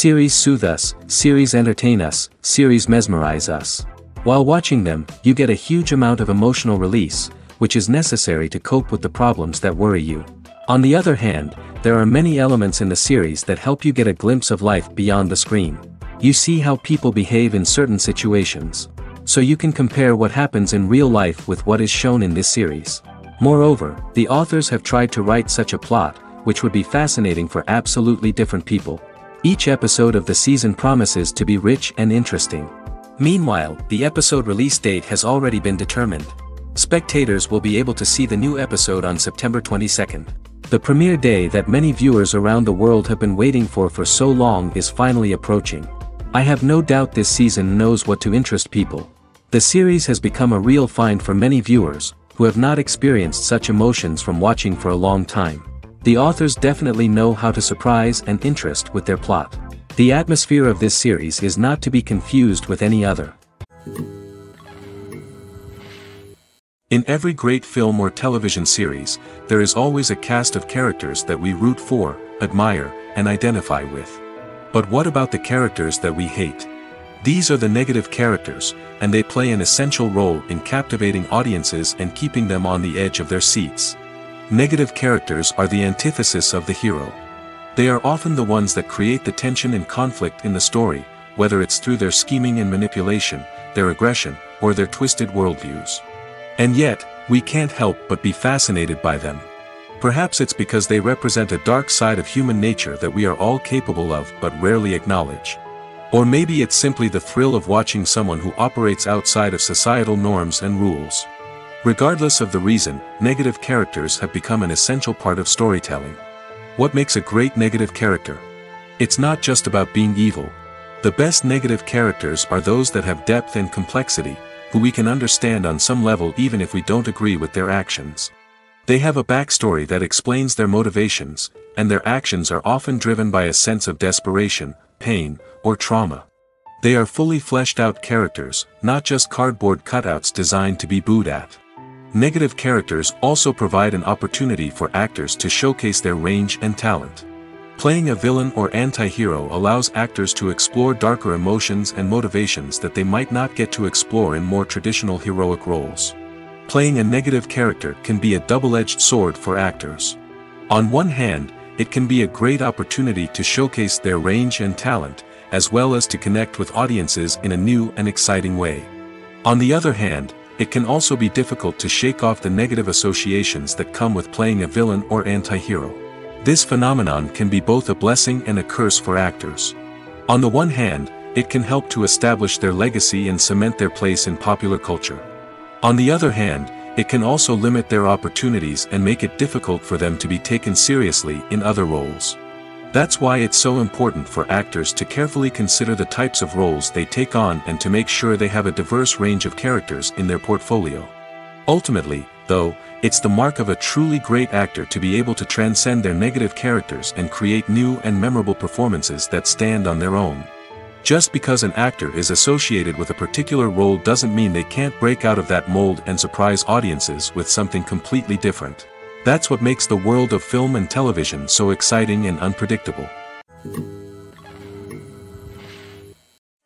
Series soothe us, series entertain us, series mesmerize us. While watching them, you get a huge amount of emotional release, which is necessary to cope with the problems that worry you. On the other hand, there are many elements in the series that help you get a glimpse of life beyond the screen. You see how people behave in certain situations. So you can compare what happens in real life with what is shown in this series. Moreover, the authors have tried to write such a plot, which would be fascinating for absolutely different people. Each episode of the season promises to be rich and interesting. Meanwhile, the episode release date has already been determined. Spectators will be able to see the new episode on September 22nd. The premiere day that many viewers around the world have been waiting for so long is finally approaching. I have no doubt this season knows what to interest people. The series has become a real find for many viewers, who have not experienced such emotions from watching for a long time. The authors definitely know how to surprise and interest with their plot. The atmosphere of this series is not to be confused with any other. In every great film or television series, there is always a cast of characters that we root for, admire, and identify with. But what about the characters that we hate? These are the negative characters, and they play an essential role in captivating audiences and keeping them on the edge of their seats. Negative characters are the antithesis of the hero. They are often the ones that create the tension and conflict in the story, whether it's through their scheming and manipulation, their aggression, or their twisted worldviews. And yet, we can't help but be fascinated by them. Perhaps it's because they represent a dark side of human nature that we are all capable of but rarely acknowledge. Or maybe it's simply the thrill of watching someone who operates outside of societal norms and rules. Regardless of the reason, negative characters have become an essential part of storytelling. What makes a great negative character? It's not just about being evil. The best negative characters are those that have depth and complexity, who we can understand on some level even if we don't agree with their actions. They have a backstory that explains their motivations, and their actions are often driven by a sense of desperation, pain, or trauma. They are fully fleshed out characters, not just cardboard cutouts designed to be booed at. Negative characters also provide an opportunity for actors to showcase their range and talent. Playing a villain or anti-hero allows actors to explore darker emotions and motivations that they might not get to explore in more traditional heroic roles. Playing a negative character can be a double-edged sword for actors. On one hand, it can be a great opportunity to showcase their range and talent, as well as to connect with audiences in a new and exciting way. On the other hand, it can also be difficult to shake off the negative associations that come with playing a villain or anti-hero. This phenomenon can be both a blessing and a curse for actors. On the one hand, it can help to establish their legacy and cement their place in popular culture. On the other hand, it can also limit their opportunities and make it difficult for them to be taken seriously in other roles. That's why it's so important for actors to carefully consider the types of roles they take on and to make sure they have a diverse range of characters in their portfolio. Ultimately, though, it's the mark of a truly great actor to be able to transcend their negative characters and create new and memorable performances that stand on their own. Just because an actor is associated with a particular role doesn't mean they can't break out of that mold and surprise audiences with something completely different. That's what makes the world of film and television so exciting and unpredictable.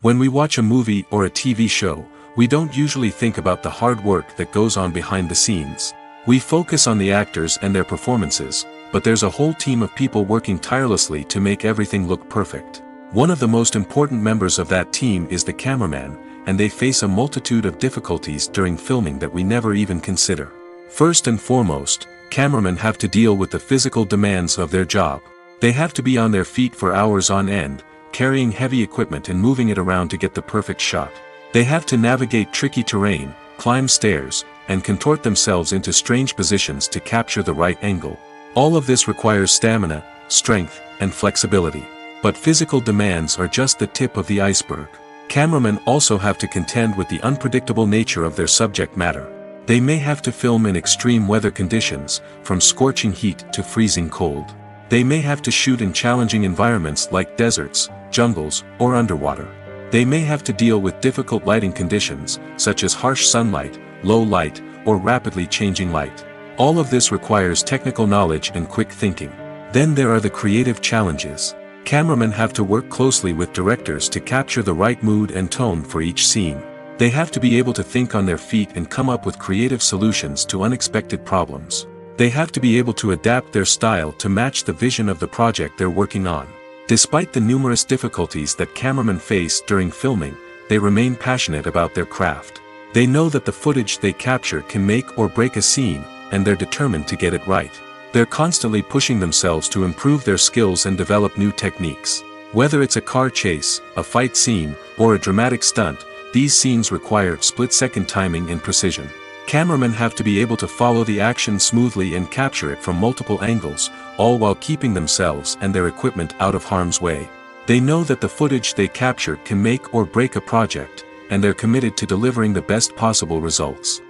When we watch a movie or a TV show, we don't usually think about the hard work that goes on behind the scenes. We focus on the actors and their performances, but there's a whole team of people working tirelessly to make everything look perfect. One of the most important members of that team is the cameraman, and they face a multitude of difficulties during filming that we never even consider. First and foremost, cameramen have to deal with the physical demands of their job. They have to be on their feet for hours on end, carrying heavy equipment and moving it around to get the perfect shot. They have to navigate tricky terrain, climb stairs, and contort themselves into strange positions to capture the right angle. All of this requires stamina, strength, and flexibility. But physical demands are just the tip of the iceberg. Cameramen also have to contend with the unpredictable nature of their subject matter. They may have to film in extreme weather conditions, from scorching heat to freezing cold. They may have to shoot in challenging environments like deserts, jungles, or underwater. They may have to deal with difficult lighting conditions, such as harsh sunlight, low light, or rapidly changing light. All of this requires technical knowledge and quick thinking. Then there are the creative challenges. Cameramen have to work closely with directors to capture the right mood and tone for each scene. They have to be able to think on their feet and come up with creative solutions to unexpected problems. They have to be able to adapt their style to match the vision of the project they're working on. Despite the numerous difficulties that cameramen face during filming, they remain passionate about their craft. They know that the footage they capture can make or break a scene, and they're determined to get it right. They're constantly pushing themselves to improve their skills and develop new techniques. Whether it's a car chase, a fight scene, or a dramatic stunt, these scenes require split-second timing and precision. Cameramen have to be able to follow the action smoothly and capture it from multiple angles, all while keeping themselves and their equipment out of harm's way. They know that the footage they capture can make or break a project, and they're committed to delivering the best possible results.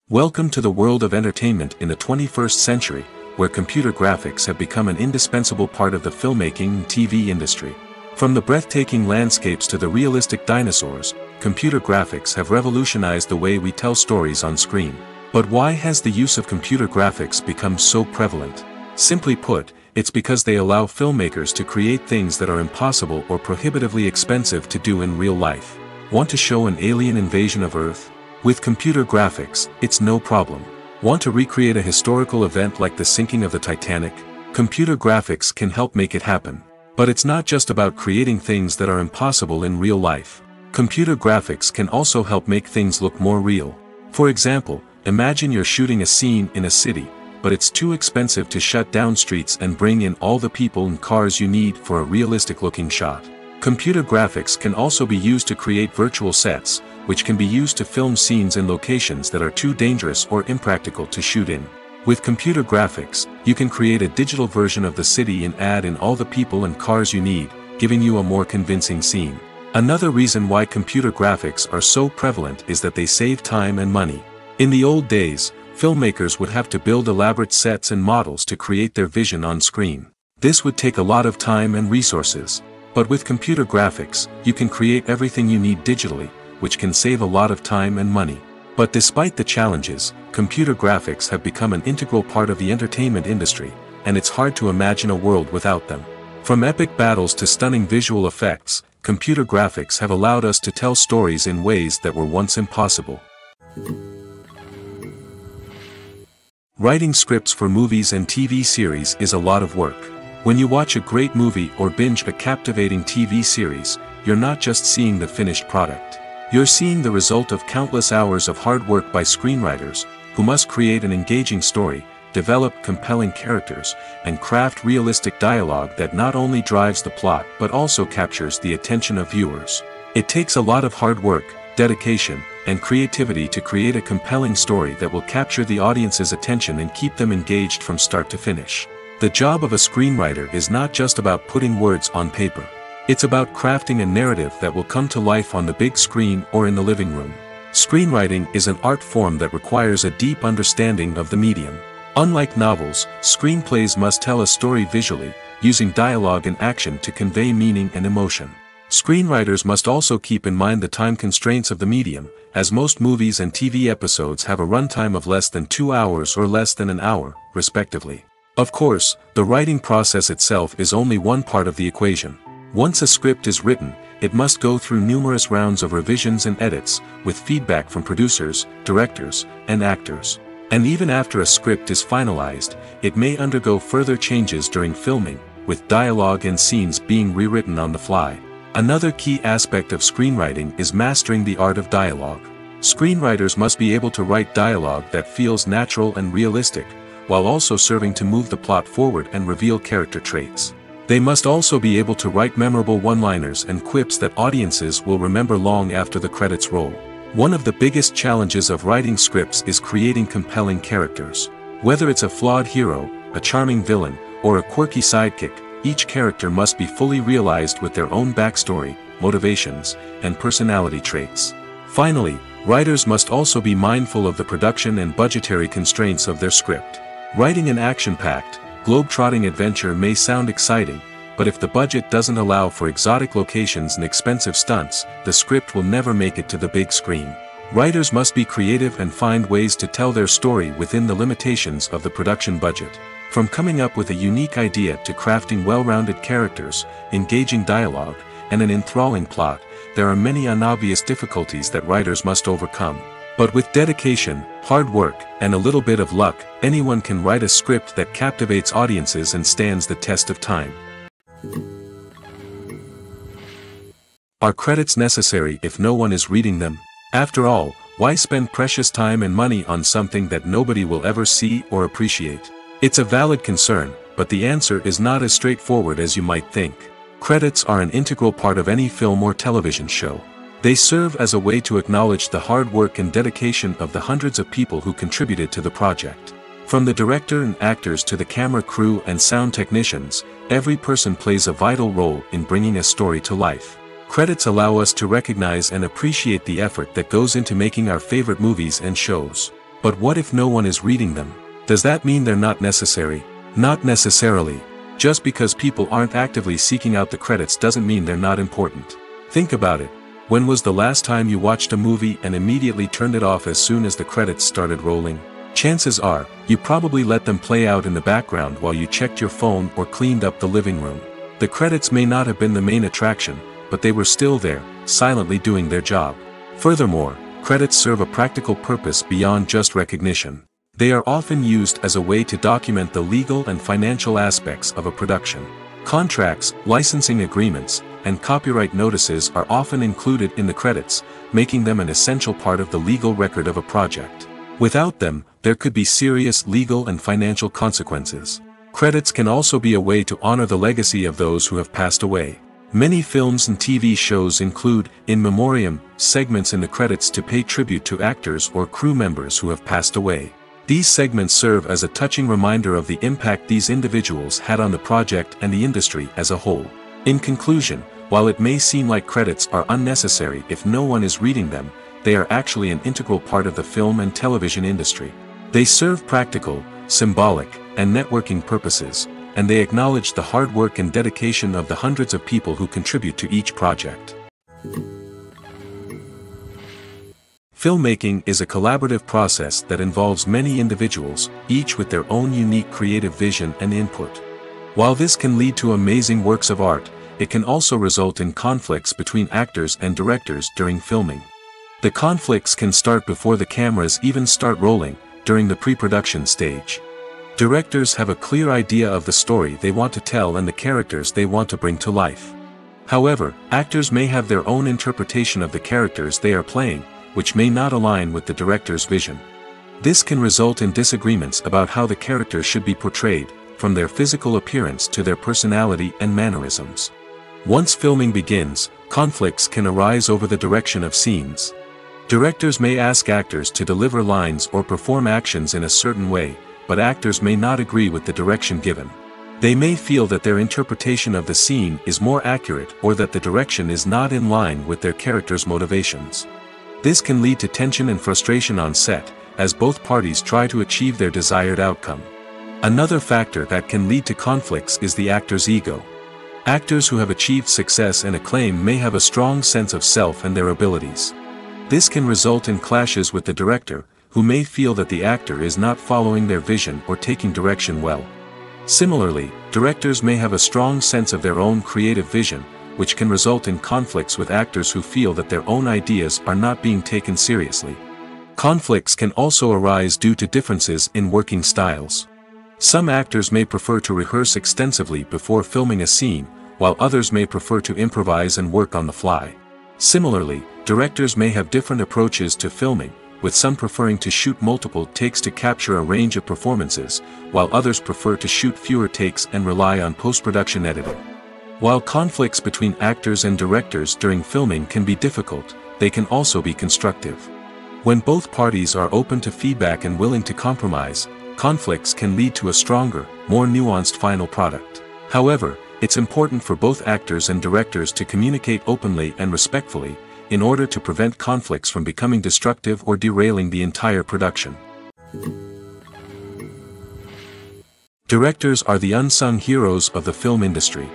Welcome to the world of entertainment in the 21st century, where computer graphics have become an indispensable part of the filmmaking and TV industry. From the breathtaking landscapes to the realistic dinosaurs, computer graphics have revolutionized the way we tell stories on screen. But why has the use of computer graphics become so prevalent? Simply put, it's because they allow filmmakers to create things that are impossible or prohibitively expensive to do in real life. Want to show an alien invasion of Earth? With computer graphics, it's no problem. Want to recreate a historical event like the sinking of the Titanic? Computer graphics can help make it happen. But it's not just about creating things that are impossible in real life. Computer graphics can also help make things look more real. For example, imagine you're shooting a scene in a city, but it's too expensive to shut down streets and bring in all the people and cars you need for a realistic-looking shot. Computer graphics can also be used to create virtual sets, which can be used to film scenes in locations that are too dangerous or impractical to shoot in. With computer graphics, you can create a digital version of the city and add in all the people and cars you need, giving you a more convincing scene. Another reason why computer graphics are so prevalent is that they save time and money. In the old days, filmmakers would have to build elaborate sets and models to create their vision on screen. This would take a lot of time and resources. But with computer graphics, you can create everything you need digitally, which can save a lot of time and money. But despite the challenges, computer graphics have become an integral part of the entertainment industry, and it's hard to imagine a world without them. From epic battles to stunning visual effects, computer graphics have allowed us to tell stories in ways that were once impossible. Writing scripts for movies and TV series is a lot of work. When you watch a great movie or binge a captivating TV series, you're not just seeing the finished product. You're seeing the result of countless hours of hard work by screenwriters, who must create an engaging story, develop compelling characters, and craft realistic dialogue that not only drives the plot but also captures the attention of viewers. It takes a lot of hard work, dedication, and creativity to create a compelling story that will capture the audience's attention and keep them engaged from start to finish. The job of a screenwriter is not just about putting words on paper. It's about crafting a narrative that will come to life on the big screen or in the living room. Screenwriting is an art form that requires a deep understanding of the medium. Unlike novels, screenplays must tell a story visually, using dialogue and action to convey meaning and emotion. Screenwriters must also keep in mind the time constraints of the medium, as most movies and TV episodes have a runtime of less than 2 hours or less than an hour, respectively. Of course, the writing process itself is only one part of the equation. Once a script is written, it must go through numerous rounds of revisions and edits, with feedback from producers, directors, and actors. And even after a script is finalized, it may undergo further changes during filming, with dialogue and scenes being rewritten on the fly. Another key aspect of screenwriting is mastering the art of dialogue. Screenwriters must be able to write dialogue that feels natural and realistic, while also serving to move the plot forward and reveal character traits. They must also be able to write memorable one-liners and quips that audiences will remember long after the credits roll. One of the biggest challenges of writing scripts is creating compelling characters. Whether it's a flawed hero, a charming villain, or a quirky sidekick, each character must be fully realized with their own backstory, motivations, and personality traits. Finally, writers must also be mindful of the production and budgetary constraints of their script. Writing an action-packed, globe-trotting adventure may sound exciting, but if the budget doesn't allow for exotic locations and expensive stunts, the script will never make it to the big screen. Writers must be creative and find ways to tell their story within the limitations of the production budget. From coming up with a unique idea to crafting well-rounded characters, engaging dialogue, and an enthralling plot, there are many unobvious difficulties that writers must overcome. But with dedication, hard work, and a little bit of luck, anyone can write a script that captivates audiences and stands the test of time. Are credits necessary if no one is reading them? After all, why spend precious time and money on something that nobody will ever see or appreciate? It's a valid concern, but the answer is not as straightforward as you might think. Credits are an integral part of any film or television show. They serve as a way to acknowledge the hard work and dedication of the hundreds of people who contributed to the project. From the director and actors to the camera crew and sound technicians, every person plays a vital role in bringing a story to life. Credits allow us to recognize and appreciate the effort that goes into making our favorite movies and shows. But what if no one is reading them? Does that mean they're not necessary? Not necessarily. Just because people aren't actively seeking out the credits doesn't mean they're not important. Think about it. When was the last time you watched a movie and immediately turned it off as soon as the credits started rolling? Chances are, you probably let them play out in the background while you checked your phone or cleaned up the living room. The credits may not have been the main attraction, but they were still there, silently doing their job. Furthermore, credits serve a practical purpose beyond just recognition. They are often used as a way to document the legal and financial aspects of a production. Contracts, licensing agreements, and copyright notices are often included in the credits, making them an essential part of the legal record of a project. Without them, there could be serious legal and financial consequences. Credits can also be a way to honor the legacy of those who have passed away. Many films and TV shows include, in memoriam, segments in the credits to pay tribute to actors or crew members who have passed away. These segments serve as a touching reminder of the impact these individuals had on the project and the industry as a whole. In conclusion, while it may seem like credits are unnecessary if no one is reading them, they are actually an integral part of the film and television industry. They serve practical, symbolic, and networking purposes, and they acknowledge the hard work and dedication of the hundreds of people who contribute to each project. Filmmaking is a collaborative process that involves many individuals, each with their own unique creative vision and input. While this can lead to amazing works of art, it can also result in conflicts between actors and directors during filming. The conflicts can start before the cameras even start rolling, during the pre-production stage. Directors have a clear idea of the story they want to tell and the characters they want to bring to life. However, actors may have their own interpretation of the characters they are playing, which may not align with the director's vision. This can result in disagreements about how the characters should be portrayed, from their physical appearance to their personality and mannerisms. Once filming begins, conflicts can arise over the direction of scenes. Directors may ask actors to deliver lines or perform actions in a certain way, but actors may not agree with the direction given. They may feel that their interpretation of the scene is more accurate or that the direction is not in line with their character's motivations. This can lead to tension and frustration on set, as both parties try to achieve their desired outcome. Another factor that can lead to conflicts is the actor's ego. Actors who have achieved success and acclaim may have a strong sense of self and their abilities. This can result in clashes with the director, who may feel that the actor is not following their vision or taking direction well. Similarly, directors may have a strong sense of their own creative vision, which can result in conflicts with actors who feel that their own ideas are not being taken seriously. Conflicts can also arise due to differences in working styles. Some actors may prefer to rehearse extensively before filming a scene, while others may prefer to improvise and work on the fly. Similarly, directors may have different approaches to filming, with some preferring to shoot multiple takes to capture a range of performances, while others prefer to shoot fewer takes and rely on post-production editing. While conflicts between actors and directors during filming can be difficult, they can also be constructive. When both parties are open to feedback and willing to compromise, conflicts can lead to a stronger, more nuanced final product. However, it's important for both actors and directors to communicate openly and respectfully, in order to prevent conflicts from becoming destructive or derailing the entire production. Directors are the unsung heroes of the film industry.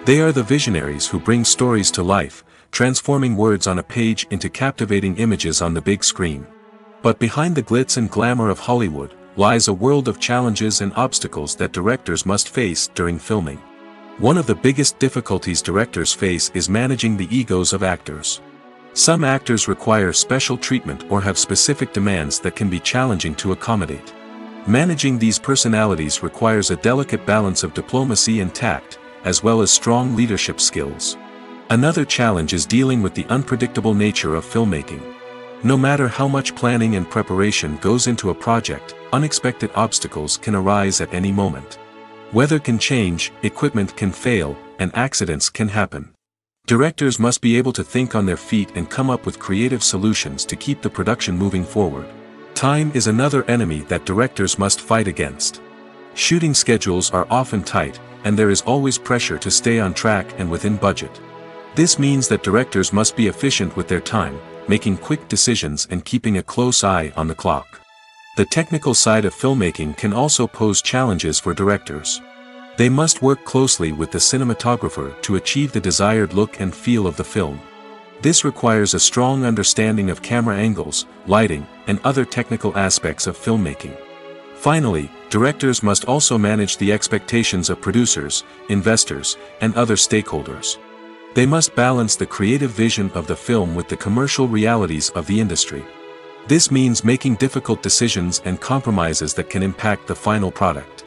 They are the visionaries who bring stories to life, transforming words on a page into captivating images on the big screen. But behind the glitz and glamour of Hollywood, lies a world of challenges and obstacles that directors must face during filming. One of the biggest difficulties directors face is managing the egos of actors. Some actors require special treatment or have specific demands that can be challenging to accommodate. Managing these personalities requires a delicate balance of diplomacy and tact, as well as strong leadership skills. Another challenge is dealing with the unpredictable nature of filmmaking. No matter how much planning and preparation goes into a project, unexpected obstacles can arise at any moment. Weather can change, equipment can fail, and accidents can happen. Directors must be able to think on their feet and come up with creative solutions to keep the production moving forward. Time is another enemy that directors must fight against. Shooting schedules are often tight, and there is always pressure to stay on track and within budget. This means that directors must be efficient with their time, making quick decisions and keeping a close eye on the clock. The technical side of filmmaking can also pose challenges for directors. They must work closely with the cinematographer to achieve the desired look and feel of the film. This requires a strong understanding of camera angles, lighting, and other technical aspects of filmmaking. Finally, directors must also manage the expectations of producers, investors, and other stakeholders. They must balance the creative vision of the film with the commercial realities of the industry. This means making difficult decisions and compromises that can impact the final product.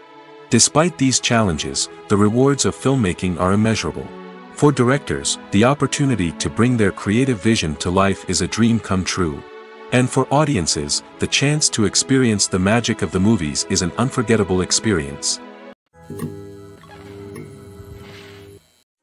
Despite these challenges, the rewards of filmmaking are immeasurable. For directors, the opportunity to bring their creative vision to life is a dream come true. And for audiences, the chance to experience the magic of the movies is an unforgettable experience.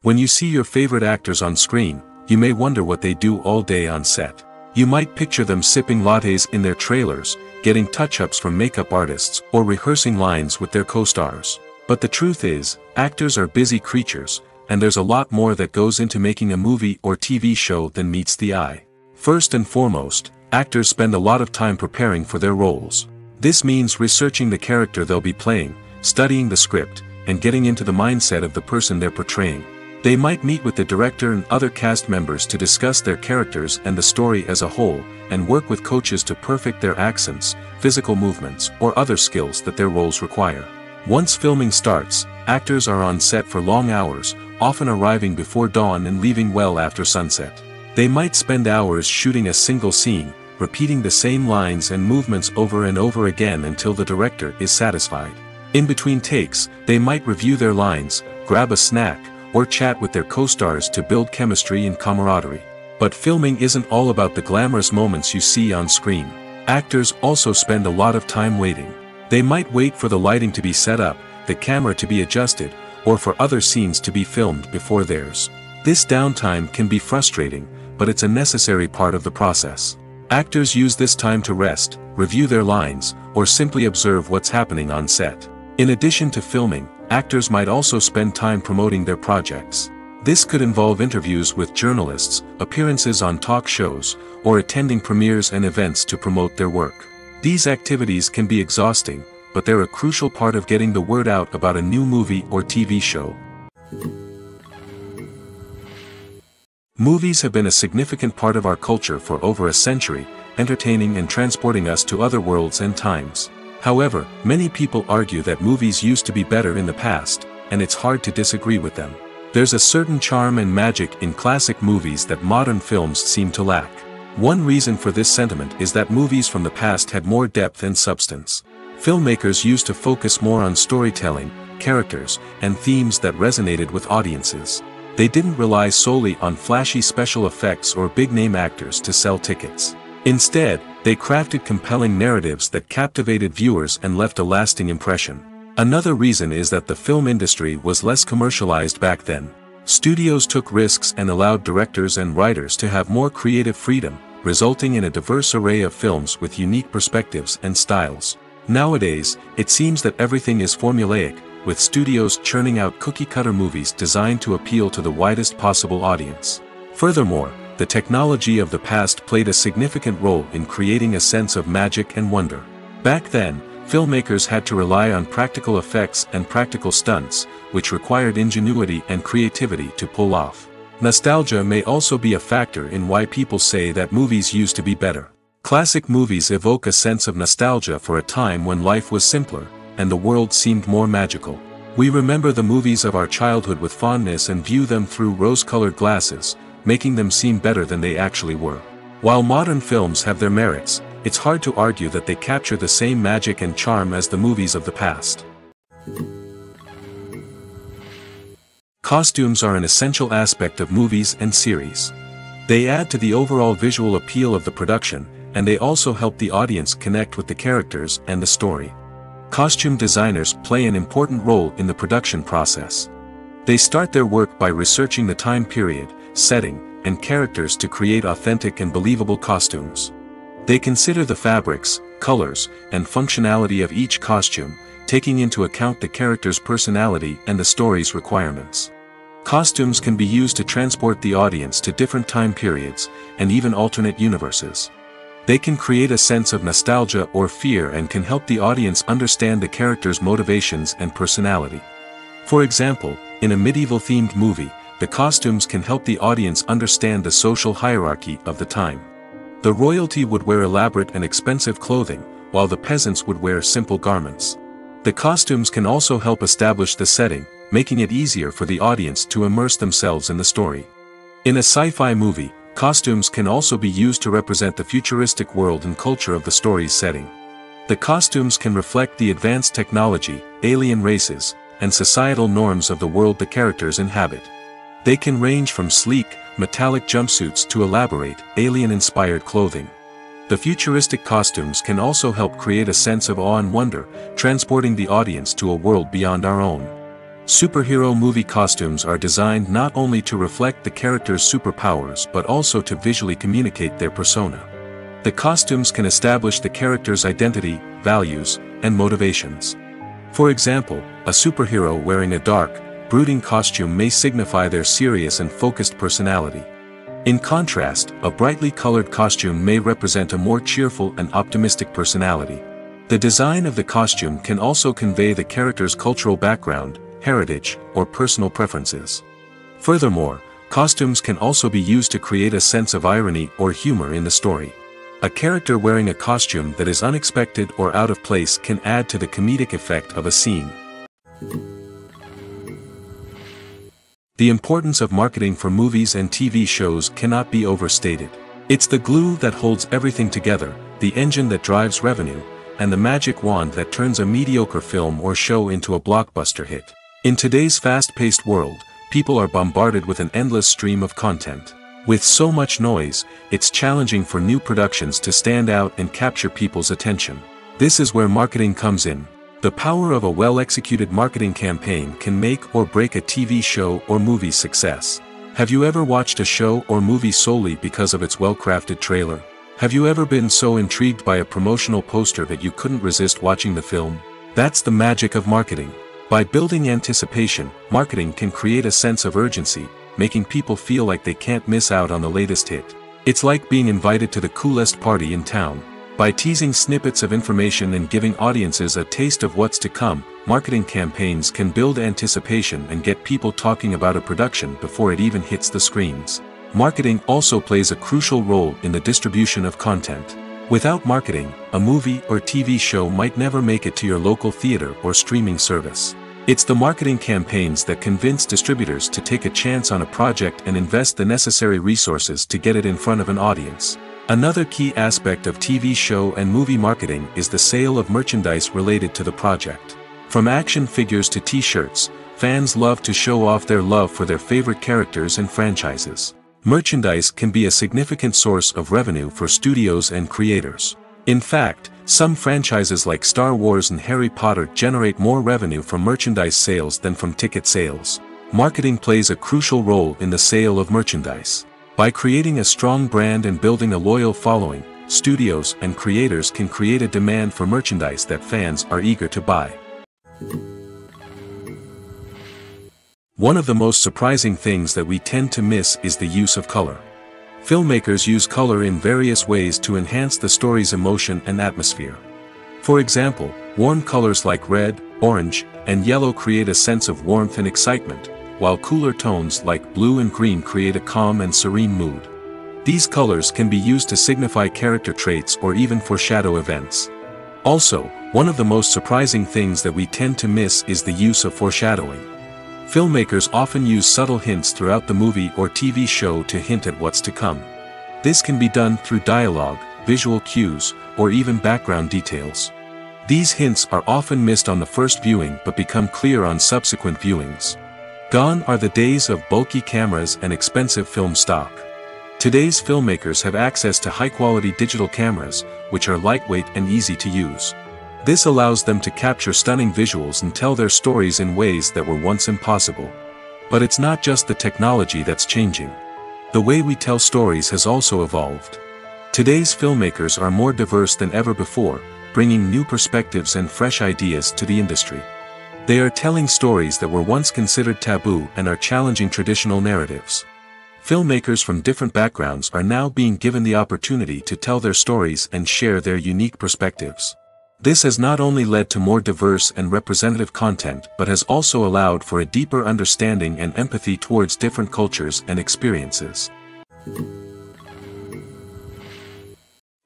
When you see your favorite actors on screen, you may wonder what they do all day on set. You might picture them sipping lattes in their trailers, getting touch-ups from makeup artists, or rehearsing lines with their co-stars. But the truth is, actors are busy creatures, and there's a lot more that goes into making a movie or TV show than meets the eye. First and foremost, actors spend a lot of time preparing for their roles. This means researching the character they'll be playing, studying the script, and getting into the mindset of the person they're portraying. They might meet with the director and other cast members to discuss their characters and the story as a whole, and work with coaches to perfect their accents, physical movements, or other skills that their roles require. Once filming starts, actors are on set for long hours, often arriving before dawn and leaving well after sunset. They might spend hours shooting a single scene, repeating the same lines and movements over and over again until the director is satisfied. In between takes, they might review their lines, grab a snack, or chat with their co-stars to build chemistry and camaraderie. But filming isn't all about the glamorous moments you see on screen. Actors also spend a lot of time waiting. They might wait for the lighting to be set up, the camera to be adjusted, or for other scenes to be filmed before theirs. This downtime can be frustrating, but it's a necessary part of the process. Actors use this time to rest, review their lines, or simply observe what's happening on set. In addition to filming, actors might also spend time promoting their projects. This could involve interviews with journalists, appearances on talk shows, or attending premieres and events to promote their work. These activities can be exhausting, but they're a crucial part of getting the word out about a new movie or TV show. Movies have been a significant part of our culture for over a century, entertaining and transporting us to other worlds and times. However, many people argue that movies used to be better in the past, and it's hard to disagree with them. There's a certain charm and magic in classic movies that modern films seem to lack. One reason for this sentiment is that movies from the past had more depth and substance. Filmmakers used to focus more on storytelling, characters, and themes that resonated with audiences. They didn't rely solely on flashy special effects or big-name actors to sell tickets. Instead, they crafted compelling narratives that captivated viewers and left a lasting impression. Another reason is that the film industry was less commercialized back then. Studios took risks and allowed directors and writers to have more creative freedom, resulting in a diverse array of films with unique perspectives and styles. Nowadays, it seems that everything is formulaic, with studios churning out cookie-cutter movies designed to appeal to the widest possible audience. Furthermore, the technology of the past played a significant role in creating a sense of magic and wonder. Back then, filmmakers had to rely on practical effects and practical stunts, which required ingenuity and creativity to pull off. Nostalgia may also be a factor in why people say that movies used to be better. Classic movies evoke a sense of nostalgia for a time when life was simpler, and the world seemed more magical. We remember the movies of our childhood with fondness and view them through rose-colored glasses, making them seem better than they actually were. While modern films have their merits, it's hard to argue that they capture the same magic and charm as the movies of the past. Costumes are an essential aspect of movies and series. They add to the overall visual appeal of the production, and they also help the audience connect with the characters and the story. Costume designers play an important role in the production process. They start their work by researching the time period, setting, and characters to create authentic and believable costumes. They consider the fabrics, colors, and functionality of each costume, taking into account the character's personality and the story's requirements. Costumes can be used to transport the audience to different time periods, and even alternate universes. They can create a sense of nostalgia or fear and can help the audience understand the character's motivations and personality. For example, in a medieval-themed movie, the costumes can help the audience understand the social hierarchy of the time. The royalty would wear elaborate and expensive clothing, while the peasants would wear simple garments. The costumes can also help establish the setting, making it easier for the audience to immerse themselves in the story. In a sci-fi movie, costumes can also be used to represent the futuristic world and culture of the story's setting. The costumes can reflect the advanced technology, alien races, and societal norms of the world the characters inhabit. They can range from sleek, metallic jumpsuits to elaborate, alien-inspired clothing. The futuristic costumes can also help create a sense of awe and wonder, transporting the audience to a world beyond our own. Superhero movie costumes are designed not only to reflect the character's superpowers but also to visually communicate their persona. The costumes can establish the character's identity, values, and motivations. For example, a superhero wearing a dark, brooding costume may signify their serious and focused personality. In contrast, a brightly colored costume may represent a more cheerful and optimistic personality. The design of the costume can also convey the character's cultural background, heritage, or personal preferences. Furthermore, costumes can also be used to create a sense of irony or humor in the story. A character wearing a costume that is unexpected or out of place can add to the comedic effect of a scene. The importance of marketing for movies and TV shows cannot be overstated. It's the glue that holds everything together, the engine that drives revenue, and the magic wand that turns a mediocre film or show into a blockbuster hit. In today's fast-paced world, people are bombarded with an endless stream of content. With so much noise, it's challenging for new productions to stand out and capture people's attention. This is where marketing comes in. The power of a well-executed marketing campaign can make or break a TV show or movie's success. Have you ever watched a show or movie solely because of its well-crafted trailer? Have you ever been so intrigued by a promotional poster that you couldn't resist watching the film? That's the magic of marketing. By building anticipation, marketing can create a sense of urgency, making people feel like they can't miss out on the latest hit. It's like being invited to the coolest party in town. By teasing snippets of information and giving audiences a taste of what's to come, marketing campaigns can build anticipation and get people talking about a production before it even hits the screens. Marketing also plays a crucial role in the distribution of content. Without marketing, a movie or TV show might never make it to your local theater or streaming service. It's the marketing campaigns that convince distributors to take a chance on a project and invest the necessary resources to get it in front of an audience. Another key aspect of TV show and movie marketing is the sale of merchandise related to the project. From action figures to t-shirts, fans love to show off their love for their favorite characters and franchises. Merchandise can be a significant source of revenue for studios and creators. In fact, some franchises like Star Wars and Harry Potter generate more revenue from merchandise sales than from ticket sales. Marketing plays a crucial role in the sale of merchandise. By creating a strong brand and building a loyal following, studios and creators can create a demand for merchandise that fans are eager to buy. One of the most surprising things that we tend to miss is the use of color. Filmmakers use color in various ways to enhance the story's emotion and atmosphere. For example, warm colors like red, orange, and yellow create a sense of warmth and excitement, while cooler tones like blue and green create a calm and serene mood. These colors can be used to signify character traits or even foreshadow events. Also, one of the most surprising things that we tend to miss is the use of foreshadowing. Filmmakers often use subtle hints throughout the movie or TV show to hint at what's to come. This can be done through dialogue, visual cues, or even background details. These hints are often missed on the first viewing but become clear on subsequent viewings. Gone are the days of bulky cameras and expensive film stock. Today's filmmakers have access to high-quality digital cameras, which are lightweight and easy to use. This allows them to capture stunning visuals and tell their stories in ways that were once impossible. But it's not just the technology that's changing. The way we tell stories has also evolved. Today's filmmakers are more diverse than ever before, bringing new perspectives and fresh ideas to the industry. They are telling stories that were once considered taboo and are challenging traditional narratives. Filmmakers from different backgrounds are now being given the opportunity to tell their stories and share their unique perspectives. This has not only led to more diverse and representative content but has also allowed for a deeper understanding and empathy towards different cultures and experiences.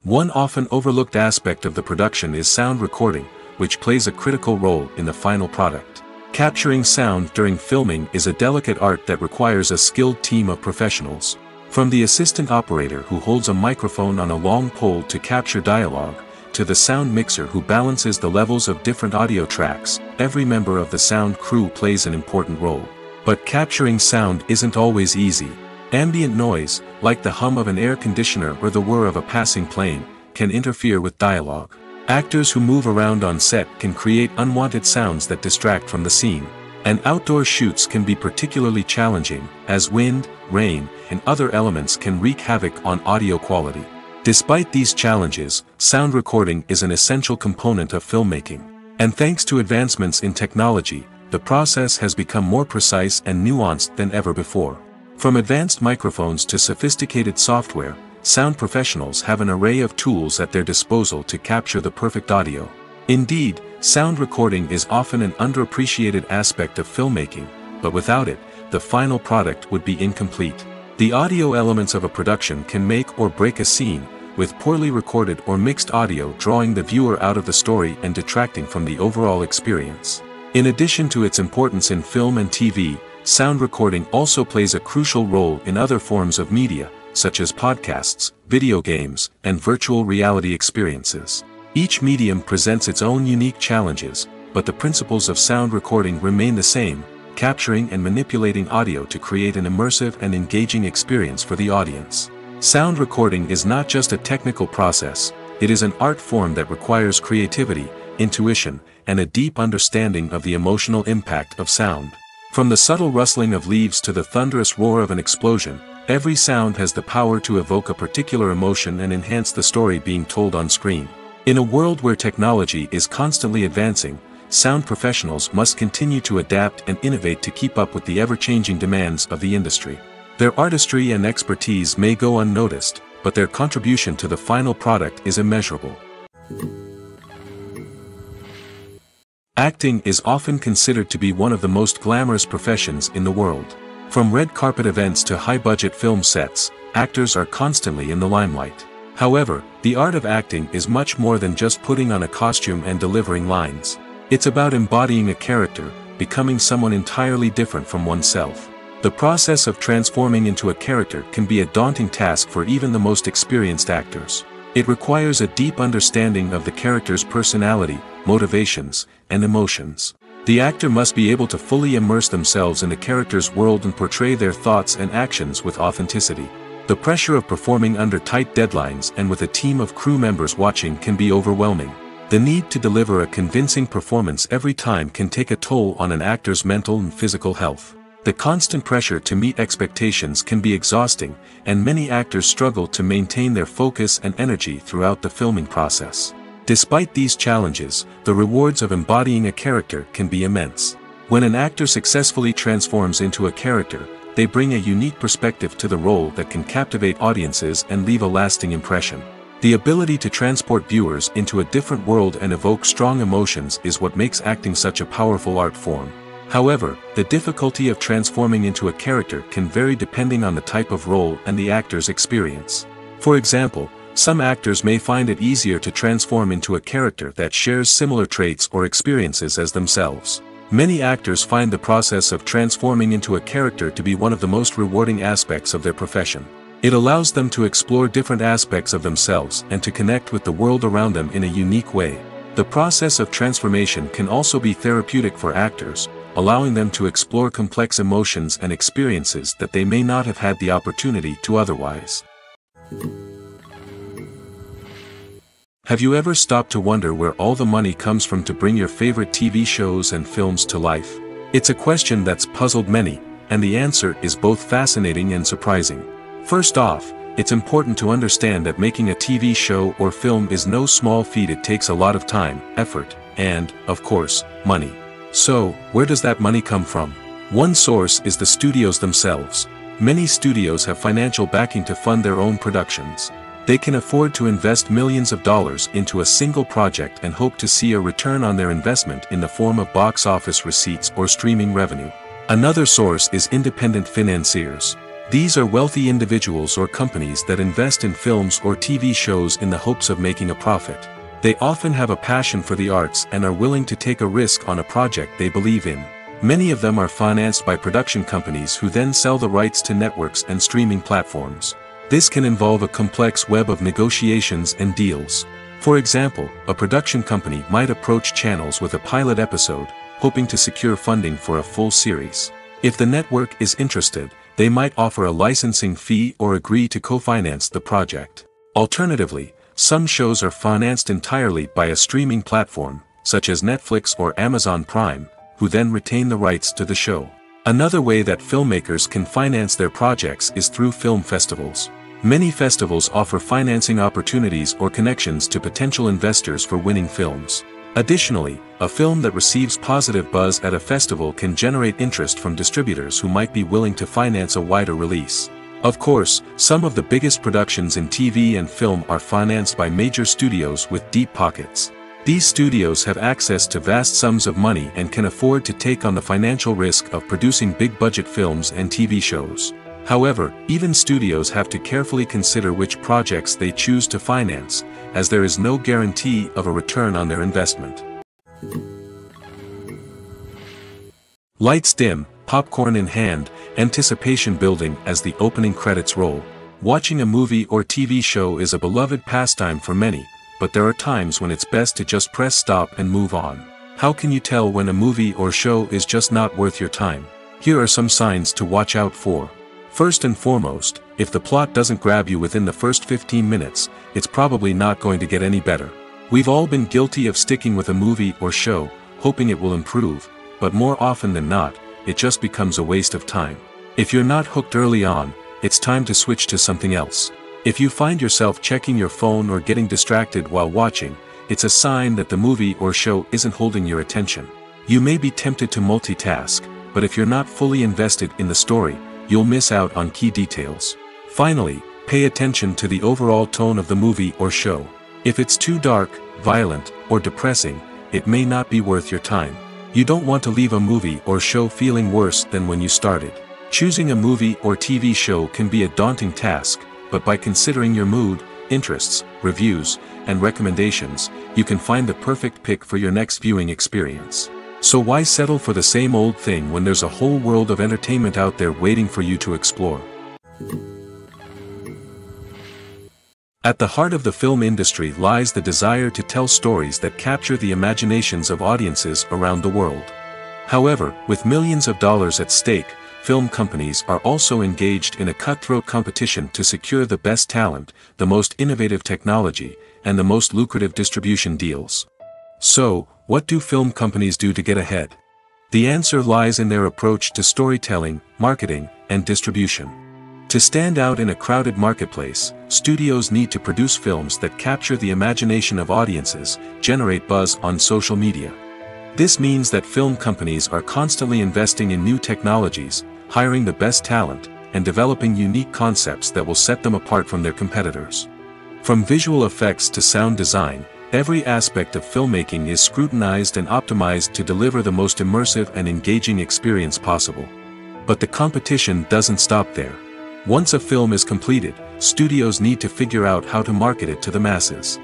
One often overlooked aspect of the production is sound recording, which plays a critical role in the final product. Capturing sound during filming is a delicate art that requires a skilled team of professionals. From the assistant operator who holds a microphone on a long pole to capture dialogue, to the sound mixer who balances the levels of different audio tracks, every member of the sound crew plays an important role. But capturing sound isn't always easy. Ambient noise, like the hum of an air conditioner or the whir of a passing plane, can interfere with dialogue. Actors who move around on set can create unwanted sounds that distract from the scene. And outdoor shoots can be particularly challenging, as wind, rain, and other elements can wreak havoc on audio quality. Despite these challenges, sound recording is an essential component of filmmaking. And thanks to advancements in technology, the process has become more precise and nuanced than ever before. From advanced microphones to sophisticated software, sound professionals have an array of tools at their disposal to capture the perfect audio. Indeed, sound recording is often an underappreciated aspect of filmmaking, but without it, the final product would be incomplete. The audio elements of a production can make or break a scene, with poorly recorded or mixed audio drawing the viewer out of the story and detracting from the overall experience. In addition to its importance in film and TV, sound recording also plays a crucial role in other forms of media, such as podcasts, video games, and virtual reality experiences. Each medium presents its own unique challenges, but the principles of sound recording remain the same, capturing and manipulating audio to create an immersive and engaging experience for the audience. Sound recording is not just a technical process, it is an art form that requires creativity, intuition, and a deep understanding of the emotional impact of sound. From the subtle rustling of leaves to the thunderous roar of an explosion, every sound has the power to evoke a particular emotion and enhance the story being told on screen. In a world where technology is constantly advancing, sound professionals must continue to adapt and innovate to keep up with the ever-changing demands of the industry. Their artistry and expertise may go unnoticed, but their contribution to the final product is immeasurable. Acting is often considered to be one of the most glamorous professions in the world. From red carpet events to high-budget film sets, actors are constantly in the limelight. However, the art of acting is much more than just putting on a costume and delivering lines. It's about embodying a character, becoming someone entirely different from oneself. The process of transforming into a character can be a daunting task for even the most experienced actors. It requires a deep understanding of the character's personality, motivations, and emotions. The actor must be able to fully immerse themselves in the character's world and portray their thoughts and actions with authenticity. The pressure of performing under tight deadlines and with a team of crew members watching can be overwhelming. The need to deliver a convincing performance every time can take a toll on an actor's mental and physical health. The constant pressure to meet expectations can be exhausting, and many actors struggle to maintain their focus and energy throughout the filming process. Despite these challenges, the rewards of embodying a character can be immense. When an actor successfully transforms into a character, they bring a unique perspective to the role that can captivate audiences and leave a lasting impression. The ability to transport viewers into a different world and evoke strong emotions is what makes acting such a powerful art form. However, the difficulty of transforming into a character can vary depending on the type of role and the actor's experience. For example, some actors may find it easier to transform into a character that shares similar traits or experiences as themselves. Many actors find the process of transforming into a character to be one of the most rewarding aspects of their profession. It allows them to explore different aspects of themselves and to connect with the world around them in a unique way. The process of transformation can also be therapeutic for actors, allowing them to explore complex emotions and experiences that they may not have had the opportunity to otherwise. Have you ever stopped to wonder where all the money comes from to bring your favorite TV shows and films to life? It's a question that's puzzled many, and the answer is both fascinating and surprising. First off, it's important to understand that making a TV show or film is no small feat. It takes a lot of time, effort, and, of course, money. So, where does that money come from? One source is the studios themselves. Many studios have financial backing to fund their own productions. They can afford to invest millions of dollars into a single project and hope to see a return on their investment in the form of box office receipts or streaming revenue. Another source is independent financiers. These are wealthy individuals or companies that invest in films or TV shows in the hopes of making a profit. They often have a passion for the arts and are willing to take a risk on a project they believe in. Many of them are financed by production companies who then sell the rights to networks and streaming platforms. This can involve a complex web of negotiations and deals. For example, a production company might approach channels with a pilot episode, hoping to secure funding for a full series. If the network is interested, they might offer a licensing fee or agree to co-finance the project. Alternatively, some shows are financed entirely by a streaming platform, such as Netflix or Amazon Prime, who then retain the rights to the show. Another way that filmmakers can finance their projects is through film festivals. Many festivals offer financing opportunities or connections to potential investors for winning films. Additionally, a film that receives positive buzz at a festival can generate interest from distributors who might be willing to finance a wider release. Of course, some of the biggest productions in TV and film are financed by major studios with deep pockets. These studios have access to vast sums of money and can afford to take on the financial risk of producing big-budget films and TV shows. However, even studios have to carefully consider which projects they choose to finance, as there is no guarantee of a return on their investment. Lights dim, popcorn in hand, anticipation building as the opening credits roll. Watching a movie or TV show is a beloved pastime for many, but there are times when it's best to just press stop and move on. How can you tell when a movie or show is just not worth your time? Here are some signs to watch out for. First and foremost, if the plot doesn't grab you within the first 15 minutes, it's probably not going to get any better. We've all been guilty of sticking with a movie or show, hoping it will improve, but more often than not, it just becomes a waste of time. If you're not hooked early on, it's time to switch to something else. If you find yourself checking your phone or getting distracted while watching, it's a sign that the movie or show isn't holding your attention. You may be tempted to multitask, but if you're not fully invested in the story, you'll miss out on key details. Finally, pay attention to the overall tone of the movie or show. If it's too dark, violent, or depressing, it may not be worth your time. You don't want to leave a movie or show feeling worse than when you started. Choosing a movie or TV show can be a daunting task, but by considering your mood, interests, reviews, and recommendations, you can find the perfect pick for your next viewing experience. So why settle for the same old thing when there's a whole world of entertainment out there waiting for you to explore? At the heart of the film industry lies the desire to tell stories that capture the imaginations of audiences around the world. However, with millions of dollars at stake, film companies are also engaged in a cutthroat competition to secure the best talent, the most innovative technology, and the most lucrative distribution deals. So, what do film companies do to get ahead? The answer lies in their approach to storytelling, marketing, and distribution. To stand out in a crowded marketplace, studios need to produce films that capture the imagination of audiences, generate buzz on social media. This means that film companies are constantly investing in new technologies, hiring the best talent, and developing unique concepts that will set them apart from their competitors. From visual effects to sound design, every aspect of filmmaking is scrutinized and optimized to deliver the most immersive and engaging experience possible. But the competition doesn't stop there. Once a film is completed, studios need to figure out how to market it to the masses.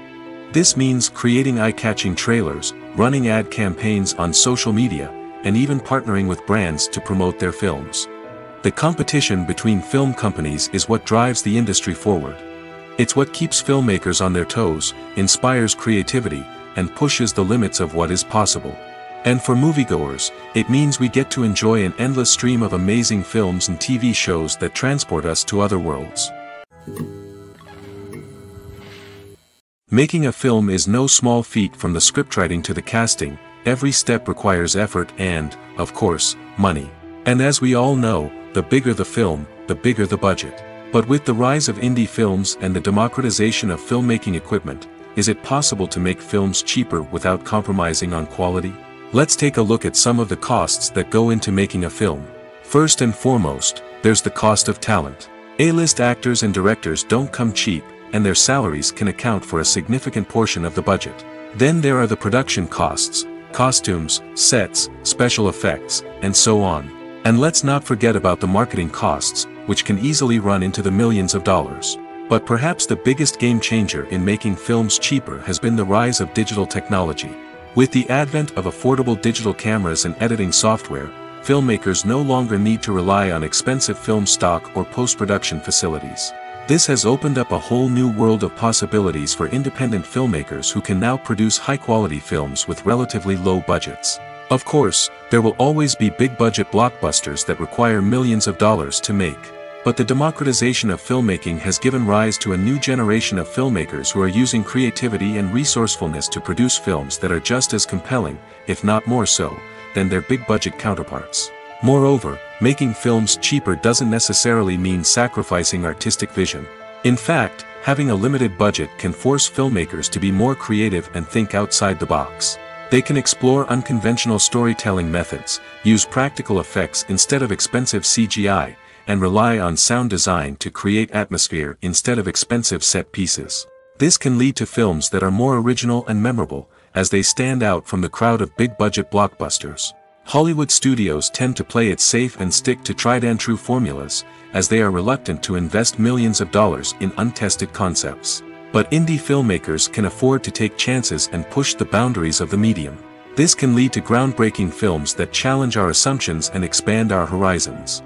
This means creating eye-catching trailers, running ad campaigns on social media, and even partnering with brands to promote their films. The competition between film companies is what drives the industry forward. It's what keeps filmmakers on their toes, inspires creativity, and pushes the limits of what is possible. And for moviegoers, it means we get to enjoy an endless stream of amazing films and TV shows that transport us to other worlds. Making a film is no small feat. From the scriptwriting to the casting, every step requires effort and, of course, money. And as we all know, the bigger the film, the bigger the budget. But with the rise of indie films and the democratization of filmmaking equipment, is it possible to make films cheaper without compromising on quality? Let's take a look at some of the costs that go into making a film. First and foremost, there's the cost of talent. A-list actors and directors don't come cheap, and their salaries can account for a significant portion of the budget. Then there are the production costs, costumes, sets, special effects, and so on. And let's not forget about the marketing costs, which can easily run into the millions of dollars. But perhaps the biggest game changer in making films cheaper has been the rise of digital technology. With the advent of affordable digital cameras and editing software, filmmakers no longer need to rely on expensive film stock or post-production facilities. This has opened up a whole new world of possibilities for independent filmmakers who can now produce high-quality films with relatively low budgets. Of course, there will always be big-budget blockbusters that require millions of dollars to make. But the democratization of filmmaking has given rise to a new generation of filmmakers who are using creativity and resourcefulness to produce films that are just as compelling, if not more so, than their big-budget counterparts. Moreover, making films cheaper doesn't necessarily mean sacrificing artistic vision. In fact, having a limited budget can force filmmakers to be more creative and think outside the box. They can explore unconventional storytelling methods, use practical effects instead of expensive CGI, and rely on sound design to create atmosphere instead of expensive set pieces. This can lead to films that are more original and memorable, as they stand out from the crowd of big-budget blockbusters. Hollywood studios tend to play it safe and stick to tried-and-true formulas, as they are reluctant to invest millions of dollars in untested concepts. But indie filmmakers can afford to take chances and push the boundaries of the medium. This can lead to groundbreaking films that challenge our assumptions and expand our horizons.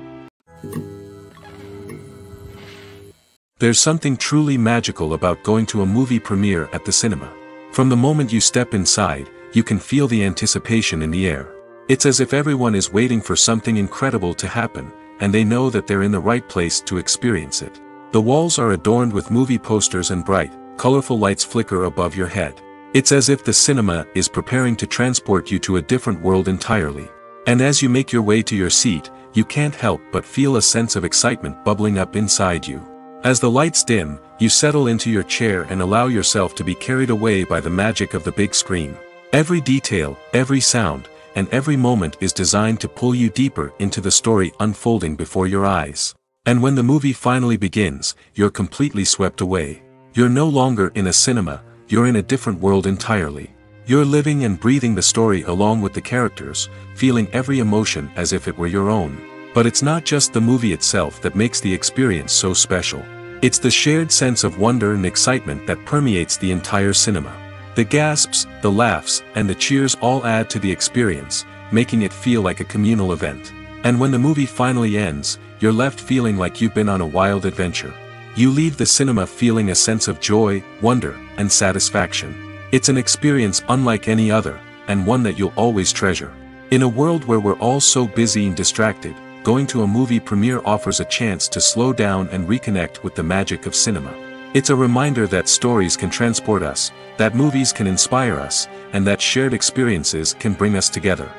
There's something truly magical about going to a movie premiere at the cinema. From the moment you step inside, you can feel the anticipation in the air. It's as if everyone is waiting for something incredible to happen, and they know that they're in the right place to experience it. The walls are adorned with movie posters and bright, colorful lights flicker above your head. It's as if the cinema is preparing to transport you to a different world entirely. And as you make your way to your seat, you can't help but feel a sense of excitement bubbling up inside you. As the lights dim, you settle into your chair and allow yourself to be carried away by the magic of the big screen. Every detail, every sound, and every moment is designed to pull you deeper into the story unfolding before your eyes. And when the movie finally begins, you're completely swept away. You're no longer in a cinema, you're in a different world entirely. You're living and breathing the story along with the characters, feeling every emotion as if it were your own. But it's not just the movie itself that makes the experience so special. It's the shared sense of wonder and excitement that permeates the entire cinema. The gasps, the laughs, and the cheers all add to the experience, making it feel like a communal event. And when the movie finally ends, you're left feeling like you've been on a wild adventure. You leave the cinema feeling a sense of joy, wonder, and satisfaction. It's an experience unlike any other, and one that you'll always treasure. In a world where we're all so busy and distracted, going to a movie premiere offers a chance to slow down and reconnect with the magic of cinema. It's a reminder that stories can transport us, that movies can inspire us, and that shared experiences can bring us together.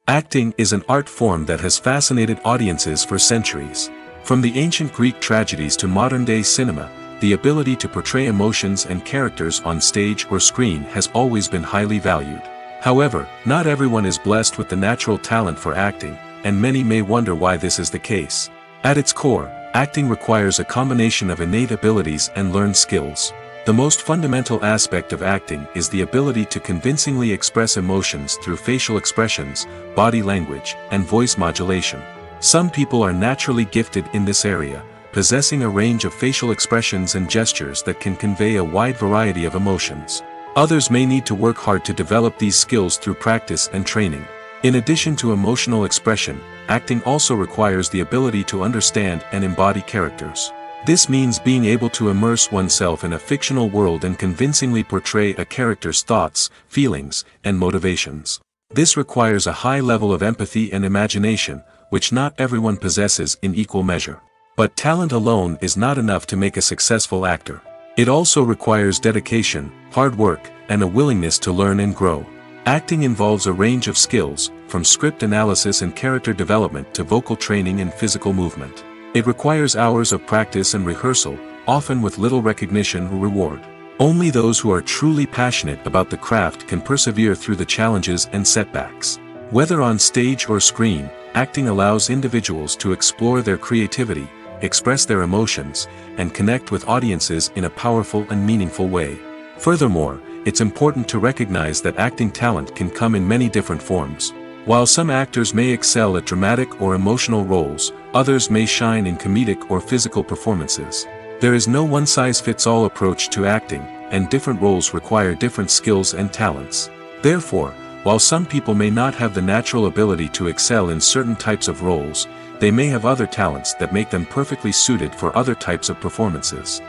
Acting is an art form that has fascinated audiences for centuries. From the ancient Greek tragedies to modern-day cinema, the ability to portray emotions and characters on stage or screen has always been highly valued. However, not everyone is blessed with the natural talent for acting, and many may wonder why this is the case. At its core, acting requires a combination of innate abilities and learned skills. The most fundamental aspect of acting is the ability to convincingly express emotions through facial expressions, body language, and voice modulation. Some people are naturally gifted in this area, possessing a range of facial expressions and gestures that can convey a wide variety of emotions. Others may need to work hard to develop these skills through practice and training. In addition to emotional expression, acting also requires the ability to understand and embody characters. This means being able to immerse oneself in a fictional world and convincingly portray a character's thoughts, feelings, and motivations. This requires a high level of empathy and imagination, which not everyone possesses in equal measure. But talent alone is not enough to make a successful actor. It also requires dedication, hard work, and a willingness to learn and grow. Acting involves a range of skills, from script analysis and character development to vocal training and physical movement. It requires hours of practice and rehearsal, often with little recognition or reward. Only those who are truly passionate about the craft can persevere through the challenges and setbacks. Whether on stage or screen, acting allows individuals to explore their creativity, express their emotions, and connect with audiences in a powerful and meaningful way. Furthermore, it's important to recognize that acting talent can come in many different forms. While some actors may excel at dramatic or emotional roles, others may shine in comedic or physical performances. There is no one-size-fits-all approach to acting, and different roles require different skills and talents. Therefore, while some people may not have the natural ability to excel in certain types of roles, they may have other talents that make them perfectly suited for other types of performances.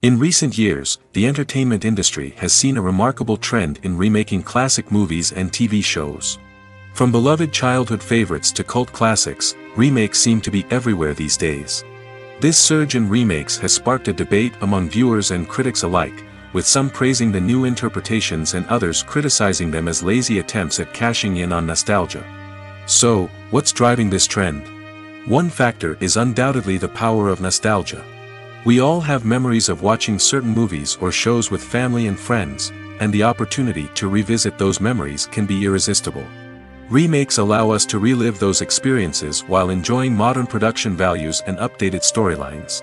In recent years, the entertainment industry has seen a remarkable trend in remaking classic movies and TV shows. From beloved childhood favorites to cult classics, remakes seem to be everywhere these days. This surge in remakes has sparked a debate among viewers and critics alike, with some praising the new interpretations and others criticizing them as lazy attempts at cashing in on nostalgia. So, what's driving this trend? One factor is undoubtedly the power of nostalgia. We all have memories of watching certain movies or shows with family and friends, and the opportunity to revisit those memories can be irresistible. Remakes allow us to relive those experiences while enjoying modern production values and updated storylines.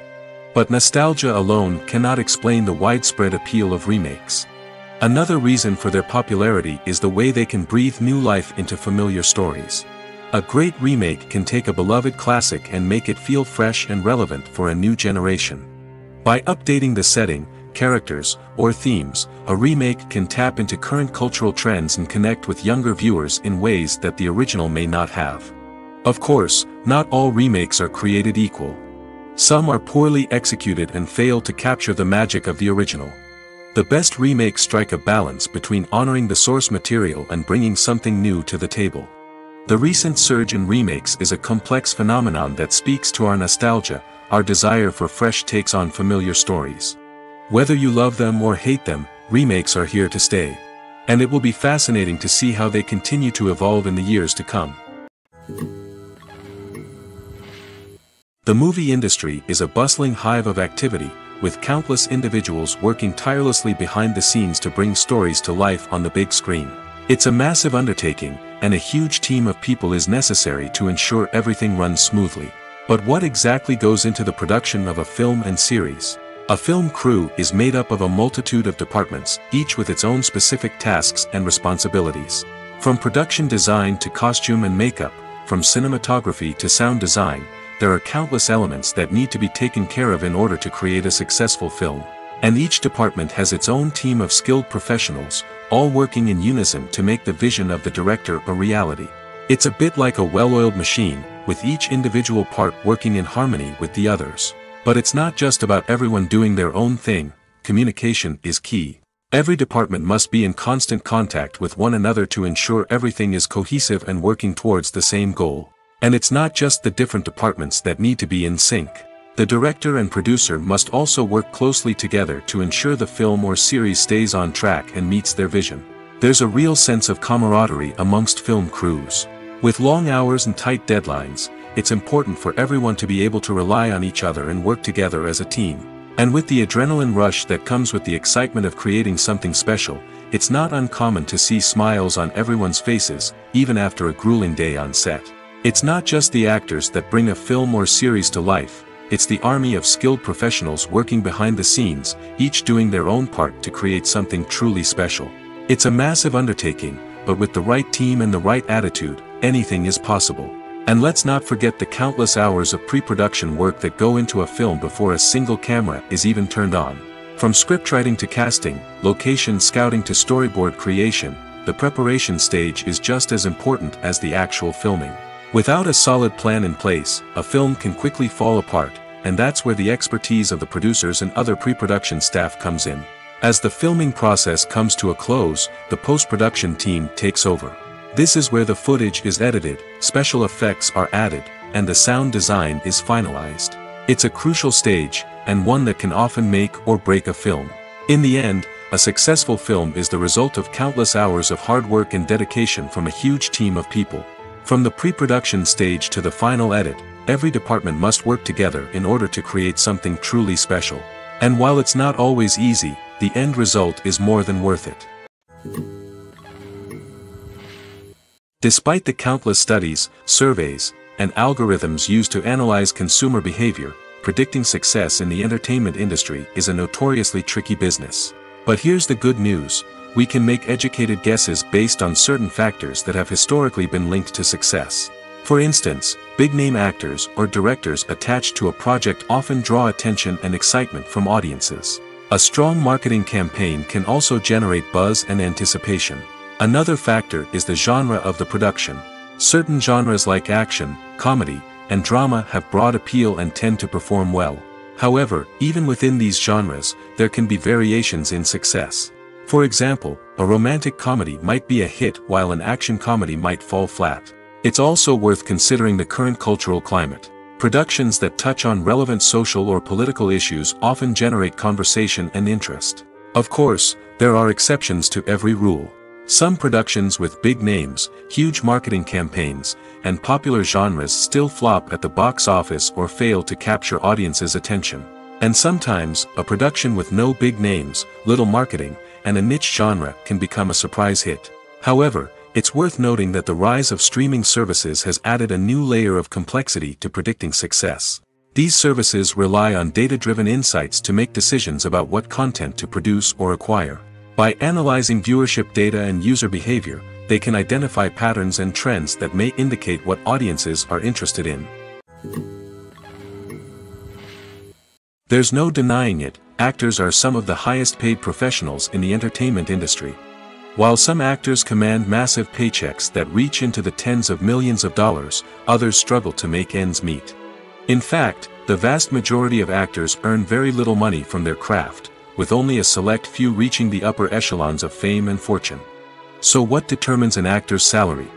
But nostalgia alone cannot explain the widespread appeal of remakes. Another reason for their popularity is the way they can breathe new life into familiar stories. A great remake can take a beloved classic and make it feel fresh and relevant for a new generation. By updating the setting, characters, or themes, a remake can tap into current cultural trends and connect with younger viewers in ways that the original may not have. Of course, not all remakes are created equal. Some are poorly executed and fail to capture the magic of the original. The best remakes strike a balance between honoring the source material and bringing something new to the table. The recent surge in remakes is a complex phenomenon that speaks to our nostalgia, our desire for fresh takes on familiar stories. Whether you love them or hate them, remakes are here to stay. And it will be fascinating to see how they continue to evolve in the years to come. The movie industry is a bustling hive of activity, with countless individuals working tirelessly behind the scenes to bring stories to life on the big screen. It's a massive undertaking, and a huge team of people is necessary to ensure everything runs smoothly. But what exactly goes into the production of a film and series? A film crew is made up of a multitude of departments, each with its own specific tasks and responsibilities. From production design to costume and makeup, from cinematography to sound design, there are countless elements that need to be taken care of in order to create a successful film. And each department has its own team of skilled professionals, all working in unison to make the vision of the director a reality. It's a bit like a well-oiled machine, with each individual part working in harmony with the others. But it's not just about everyone doing their own thing. Communication is key. Every department must be in constant contact with one another to ensure everything is cohesive and working towards the same goal. And it's not just the different departments that need to be in sync. The director and producer must also work closely together to ensure the film or series stays on track and meets their vision. There's a real sense of camaraderie amongst film crews. With long hours and tight deadlines, it's important for everyone to be able to rely on each other and work together as a team. And with the adrenaline rush that comes with the excitement of creating something special, it's not uncommon to see smiles on everyone's faces, even after a grueling day on set. It's not just the actors that bring a film or series to life, it's the army of skilled professionals working behind the scenes, each doing their own part to create something truly special. It's a massive undertaking, but with the right team and the right attitude, anything is possible. And let's not forget the countless hours of pre-production work that go into a film before a single camera is even turned on. From scriptwriting to casting, location scouting to storyboard creation, the preparation stage is just as important as the actual filming. Without a solid plan in place, a film can quickly fall apart, and that's where the expertise of the producers and other pre-production staff comes in. As the filming process comes to a close, the post-production team takes over. This is where the footage is edited, special effects are added, and the sound design is finalized. It's a crucial stage, and one that can often make or break a film. In the end, a successful film is the result of countless hours of hard work and dedication from a huge team of people. From the pre-production stage to the final edit, every department must work together in order to create something truly special. And while it's not always easy, the end result is more than worth it. Despite the countless studies, surveys, and algorithms used to analyze consumer behavior, predicting success in the entertainment industry is a notoriously tricky business. But here's the good news: we can make educated guesses based on certain factors that have historically been linked to success. For instance, big-name actors or directors attached to a project often draw attention and excitement from audiences. A strong marketing campaign can also generate buzz and anticipation. Another factor is the genre of the production. Certain genres like action, comedy, and drama have broad appeal and tend to perform well. However, even within these genres, there can be variations in success. For example, a romantic comedy might be a hit while an action comedy might fall flat. It's also worth considering the current cultural climate. Productions that touch on relevant social or political issues often generate conversation and interest. Of course, there are exceptions to every rule. Some productions with big names, huge marketing campaigns, and popular genres still flop at the box office or fail to capture audiences' attention. And sometimes, a production with no big names, little marketing, and a niche genre can become a surprise hit. However, it's worth noting that the rise of streaming services has added a new layer of complexity to predicting success. These services rely on data-driven insights to make decisions about what content to produce or acquire. By analyzing viewership data and user behavior, they can identify patterns and trends that may indicate what audiences are interested in. There's no denying it, actors are some of the highest-paid professionals in the entertainment industry. While some actors command massive paychecks that reach into the tens of millions of dollars, others struggle to make ends meet. In fact, the vast majority of actors earn very little money from their craft, with only a select few reaching the upper echelons of fame and fortune. So what determines an actor's salary?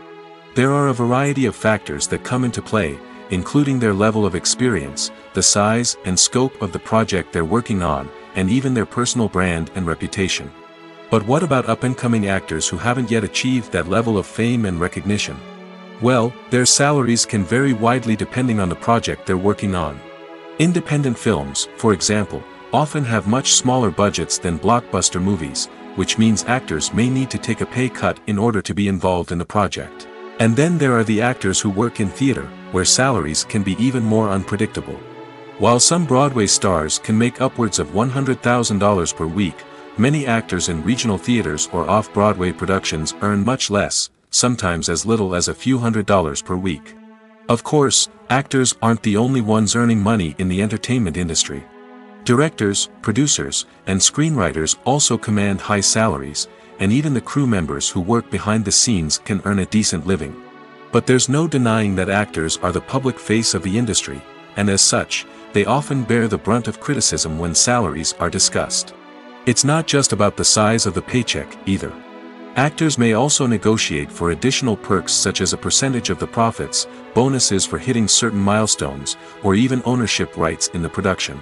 There are a variety of factors that come into play, including their level of experience, the size and scope of the project they're working on, and even their personal brand and reputation. But what about up-and-coming actors who haven't yet achieved that level of fame and recognition? Well, their salaries can vary widely depending on the project they're working on. Independent films, for example, often have much smaller budgets than blockbuster movies, which means actors may need to take a pay cut in order to be involved in the project. And then there are the actors who work in theater, where salaries can be even more unpredictable. While some Broadway stars can make upwards of $100,000 per week, many actors in regional theaters or off-Broadway productions earn much less, sometimes as little as a few $100s per week. Of course, actors aren't the only ones earning money in the entertainment industry. Directors, producers, and screenwriters also command high salaries, and even the crew members who work behind the scenes can earn a decent living. But there's no denying that actors are the public face of the industry, and as such, they often bear the brunt of criticism when salaries are discussed. It's not just about the size of the paycheck, either. Actors may also negotiate for additional perks such as a percentage of the profits, bonuses for hitting certain milestones, or even ownership rights in the production.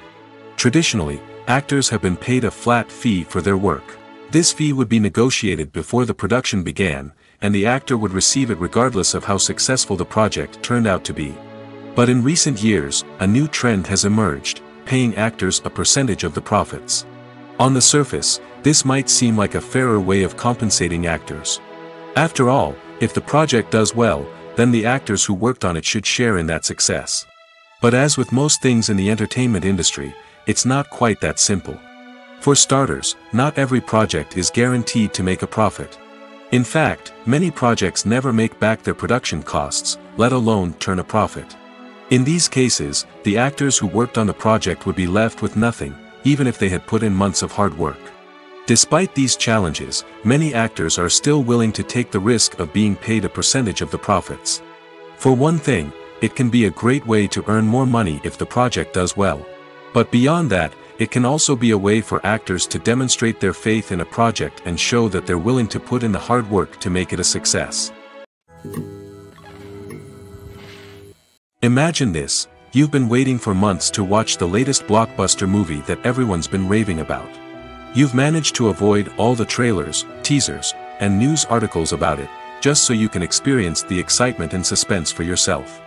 Traditionally, actors have been paid a flat fee for their work. This fee would be negotiated before the production began, and the actor would receive it regardless of how successful the project turned out to be. But in recent years, a new trend has emerged, paying actors a percentage of the profits. On the surface, this might seem like a fairer way of compensating actors. After all, if the project does well, then the actors who worked on it should share in that success. But as with most things in the entertainment industry, it's not quite that simple. For starters, not every project is guaranteed to make a profit. In fact, many projects never make back their production costs, let alone turn a profit. In these cases, the actors who worked on the project would be left with nothing, even if they had put in months of hard work. Despite these challenges, many actors are still willing to take the risk of being paid a percentage of the profits. For one thing, it can be a great way to earn more money if the project does well. But beyond that, it can also be a way for actors to demonstrate their faith in a project and show that they're willing to put in the hard work to make it a success. Imagine this: you've been waiting for months to watch the latest blockbuster movie that everyone's been raving about. You've managed to avoid all the trailers, teasers, and news articles about it, just so you can experience the excitement and suspense for yourself.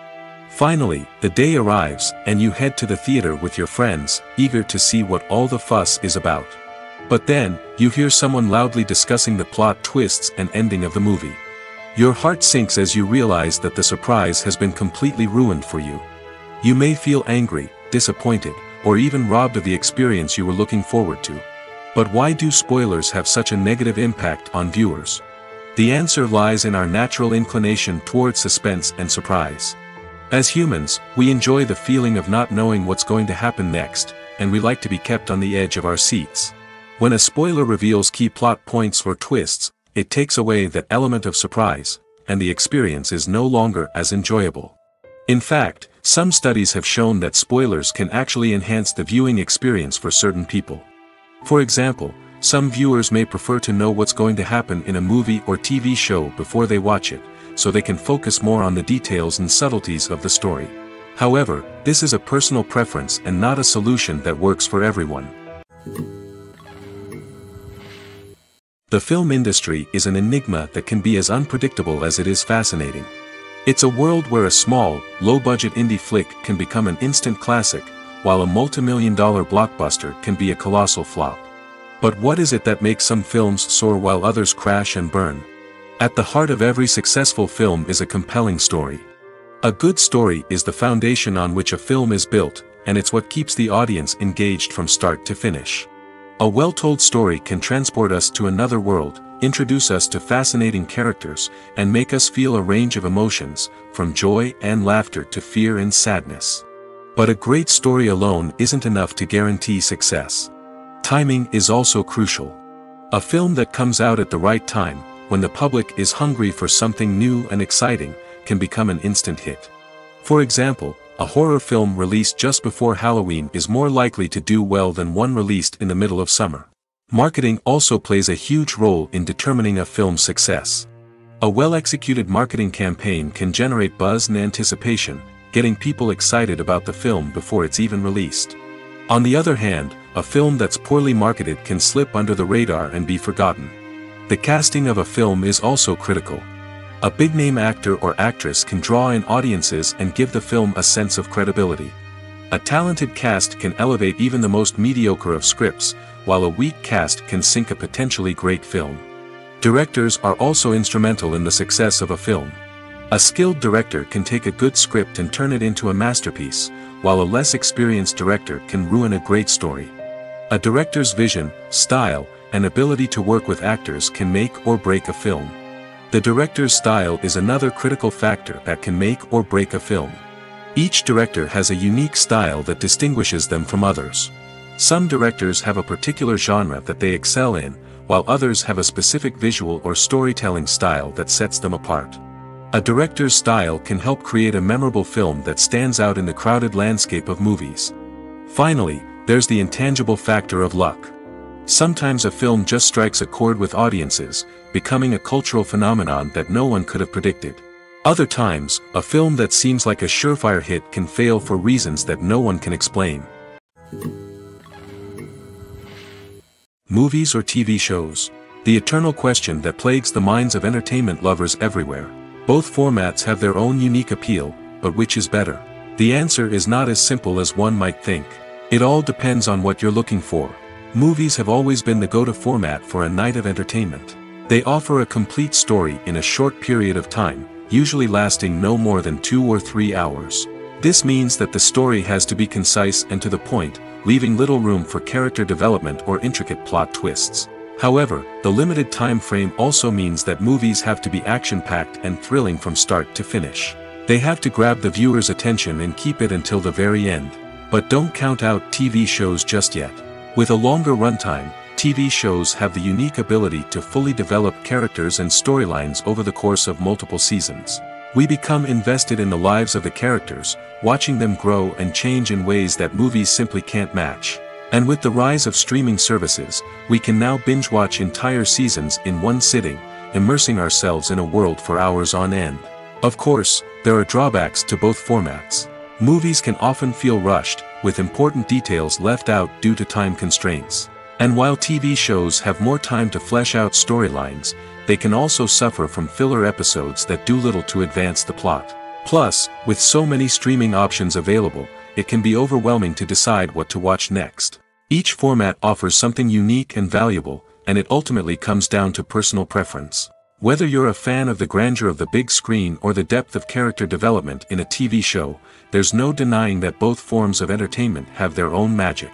Finally, the day arrives, and you head to the theater with your friends, eager to see what all the fuss is about. But then, you hear someone loudly discussing the plot twists and ending of the movie. Your heart sinks as you realize that the surprise has been completely ruined for you. You may feel angry, disappointed, or even robbed of the experience you were looking forward to. But why do spoilers have such a negative impact on viewers? The answer lies in our natural inclination toward suspense and surprise. As humans, we enjoy the feeling of not knowing what's going to happen next, and we like to be kept on the edge of our seats. When a spoiler reveals key plot points or twists, it takes away that element of surprise, and the experience is no longer as enjoyable. In fact, some studies have shown that spoilers can actually enhance the viewing experience for certain people. For example, some viewers may prefer to know what's going to happen in a movie or TV show before they watch it, so they can focus more on the details and subtleties of the story. However, this is a personal preference and not a solution that works for everyone. The film industry is an enigma that can be as unpredictable as it is fascinating. It's a world where a small, low-budget indie flick can become an instant classic, while a multi-million-dollar blockbuster can be a colossal flop. But what is it that makes some films soar while others crash and burn? At the heart of every successful film is a compelling story. A good story is the foundation on which a film is built, and it's what keeps the audience engaged from start to finish. A well-told story can transport us to another world, introduce us to fascinating characters, and make us feel a range of emotions, from joy and laughter to fear and sadness. But a great story alone isn't enough to guarantee success. Timing is also crucial. A film that comes out at the right time, when the public is hungry for something new and exciting, can become an instant hit. For example, a horror film released just before Halloween is more likely to do well than one released in the middle of summer. Marketing also plays a huge role in determining a film's success. A well-executed marketing campaign can generate buzz and anticipation, getting people excited about the film before it's even released. On the other hand, a film that's poorly marketed can slip under the radar and be forgotten. The casting of a film is also critical. A big-name actor or actress can draw in audiences and give the film a sense of credibility. A talented cast can elevate even the most mediocre of scripts, while a weak cast can sink a potentially great film. Directors are also instrumental in the success of a film. A skilled director can take a good script and turn it into a masterpiece, while a less experienced director can ruin a great story. A director's vision, style, and ability to work with actors can make or break a film. The director's style is another critical factor that can make or break a film. Each director has a unique style that distinguishes them from others. Some directors have a particular genre that they excel in, while others have a specific visual or storytelling style that sets them apart. A director's style can help create a memorable film that stands out in the crowded landscape of movies. Finally, there's the intangible factor of luck. Sometimes a film just strikes a chord with audiences, becoming a cultural phenomenon that no one could have predicted. Other times, a film that seems like a surefire hit can fail for reasons that no one can explain. Movies or TV shows? The eternal question that plagues the minds of entertainment lovers everywhere. Both formats have their own unique appeal, but which is better? The answer is not as simple as one might think. It all depends on what you're looking for. Movies have always been the go-to format for a night of entertainment. They offer a complete story in a short period of time, usually lasting no more than 2 or 3 hours. This means that the story has to be concise and to the point, leaving little room for character development or intricate plot twists. However, the limited time frame also means that movies have to be action-packed and thrilling from start to finish. They have to grab the viewer's attention and keep it until the very end. But don't count out TV shows just yet. With a longer runtime, TV shows have the unique ability to fully develop characters and storylines over the course of multiple seasons. We become invested in the lives of the characters, watching them grow and change in ways that movies simply can't match. And with the rise of streaming services, we can now binge-watch entire seasons in one sitting, immersing ourselves in a world for hours on end. Of course, there are drawbacks to both formats. Movies can often feel rushed, with important details left out due to time constraints. And while TV shows have more time to flesh out storylines, they can also suffer from filler episodes that do little to advance the plot. Plus, with so many streaming options available, it can be overwhelming to decide what to watch next. Each format offers something unique and valuable, and it ultimately comes down to personal preference. Whether you're a fan of the grandeur of the big screen or the depth of character development in a TV show, there's no denying that both forms of entertainment have their own magic.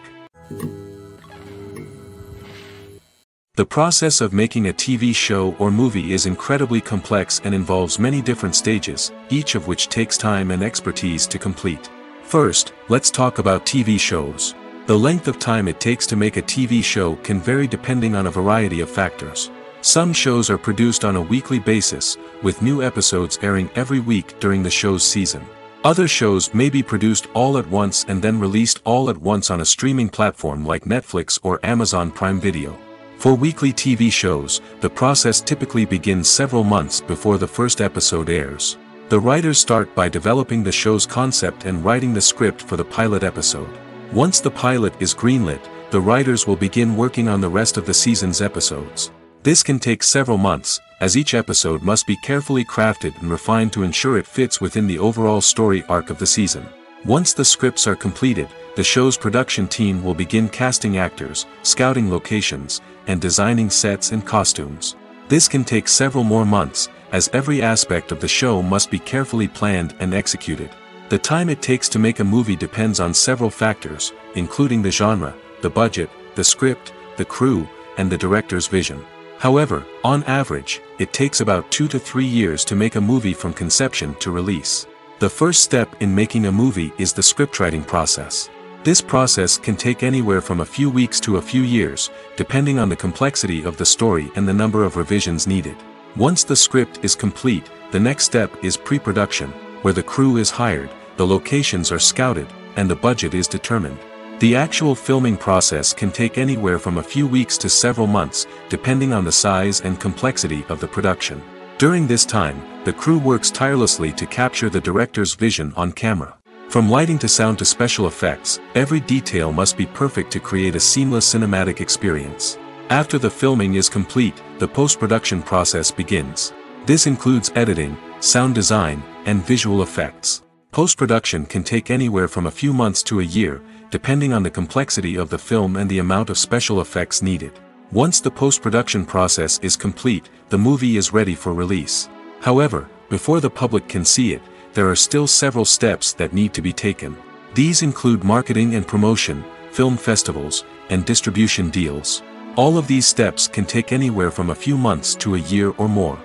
The process of making a TV show or movie is incredibly complex and involves many different stages, each of which takes time and expertise to complete. First, let's talk about TV shows. The length of time it takes to make a TV show can vary depending on a variety of factors. Some shows are produced on a weekly basis, with new episodes airing every week during the show's season. Other shows may be produced all at once and then released all at once on a streaming platform like Netflix or Amazon Prime Video. For weekly TV shows, the process typically begins several months before the first episode airs. The writers start by developing the show's concept and writing the script for the pilot episode. Once the pilot is greenlit, the writers will begin working on the rest of the season's episodes. This can take several months, as each episode must be carefully crafted and refined to ensure it fits within the overall story arc of the season. Once the scripts are completed, the show's production team will begin casting actors, scouting locations, and designing sets and costumes. This can take several more months, as every aspect of the show must be carefully planned and executed. The time it takes to make a movie depends on several factors, including the genre, the budget, the script, the crew, and the director's vision. However, on average, it takes about 2 to 3 years to make a movie from conception to release. The first step in making a movie is the scriptwriting process. This process can take anywhere from a few weeks to a few years, depending on the complexity of the story and the number of revisions needed. Once the script is complete, the next step is pre-production, where the crew is hired, the locations are scouted, and the budget is determined. The actual filming process can take anywhere from a few weeks to several months, depending on the size and complexity of the production. During this time, the crew works tirelessly to capture the director's vision on camera. From lighting to sound to special effects, every detail must be perfect to create a seamless cinematic experience. After the filming is complete, the post-production process begins. This includes editing, sound design, and visual effects. Post-production can take anywhere from a few months to a year, depending on the complexity of the film and the amount of special effects needed. Once the post-production process is complete, the movie is ready for release. However, before the public can see it, there are still several steps that need to be taken. These include marketing and promotion, film festivals, and distribution deals. All of these steps can take anywhere from a few months to a year or more.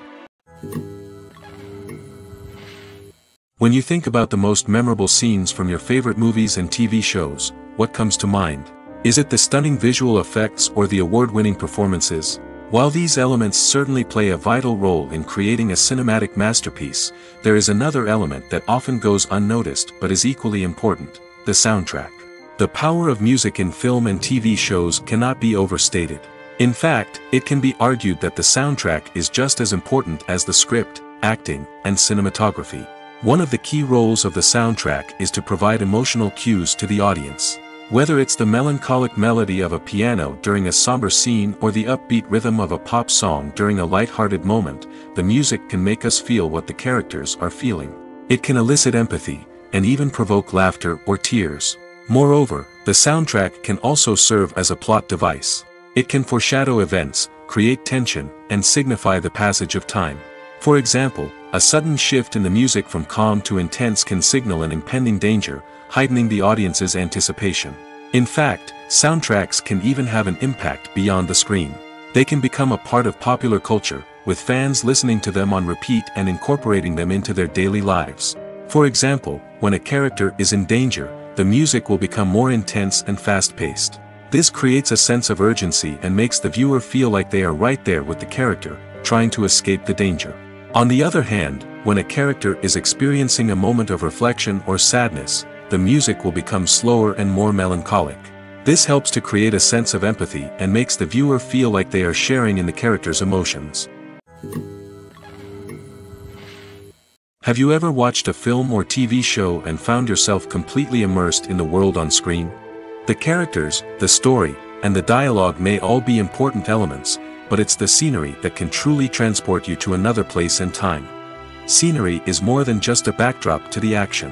When you think about the most memorable scenes from your favorite movies and TV shows, what comes to mind? Is it the stunning visual effects or the award-winning performances? While these elements certainly play a vital role in creating a cinematic masterpiece, there is another element that often goes unnoticed but is equally important: the soundtrack. The power of music in film and TV shows cannot be overstated. In fact, it can be argued that the soundtrack is just as important as the script, acting, and cinematography. One of the key roles of the soundtrack is to provide emotional cues to the audience. Whether it's the melancholic melody of a piano during a somber scene or the upbeat rhythm of a pop song during a light-hearted moment, the music can make us feel what the characters are feeling. It can elicit empathy, and even provoke laughter or tears. Moreover, the soundtrack can also serve as a plot device. It can foreshadow events, create tension, and signify the passage of time. For example, a sudden shift in the music from calm to intense can signal an impending danger, heightening the audience's anticipation. In fact, soundtracks can even have an impact beyond the screen. They can become a part of popular culture, with fans listening to them on repeat and incorporating them into their daily lives. For example, when a character is in danger, the music will become more intense and fast-paced. This creates a sense of urgency and makes the viewer feel like they are right there with the character, trying to escape the danger. On the other hand, when a character is experiencing a moment of reflection or sadness, the music will become slower and more melancholic. This helps to create a sense of empathy and makes the viewer feel like they are sharing in the character's emotions. Have you ever watched a film or TV show and found yourself completely immersed in the world on screen? The characters, the story, and the dialogue may all be important elements, but it's the scenery that can truly transport you to another place and time. Scenery is more than just a backdrop to the action.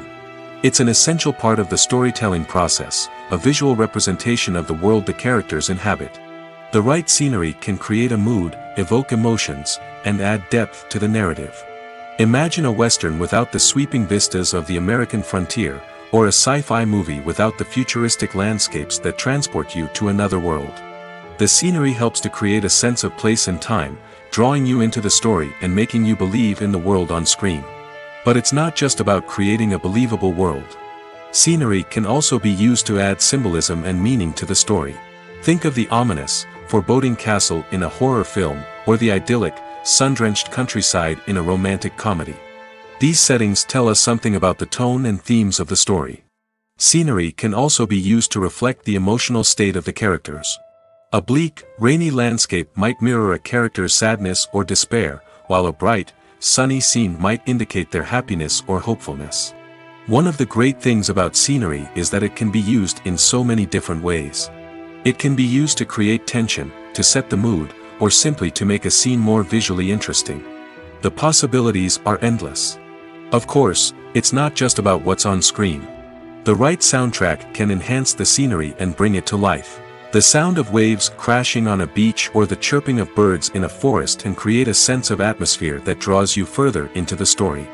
It's an essential part of the storytelling process, a visual representation of the world the characters inhabit. The right scenery can create a mood, evoke emotions, and add depth to the narrative. Imagine a Western without the sweeping vistas of the American frontier, or a sci-fi movie without the futuristic landscapes that transport you to another world. The scenery helps to create a sense of place and time, drawing you into the story and making you believe in the world on screen. But it's not just about creating a believable world. Scenery can also be used to add symbolism and meaning to the story. Think of the ominous, foreboding castle in a horror film, or the idyllic, sun-drenched countryside in a romantic comedy. These settings tell us something about the tone and themes of the story. Scenery can also be used to reflect the emotional state of the characters. A bleak, rainy landscape might mirror a character's sadness or despair, while a bright, sunny scene might indicate their happiness or hopefulness. One of the great things about scenery is that it can be used in so many different ways. It can be used to create tension, to set the mood, or simply to make a scene more visually interesting. The possibilities are endless. Of course, it's not just about what's on screen. The right soundtrack can enhance the scenery and bring it to life. The sound of waves crashing on a beach or the chirping of birds in a forest can create a sense of atmosphere that draws you further into the story.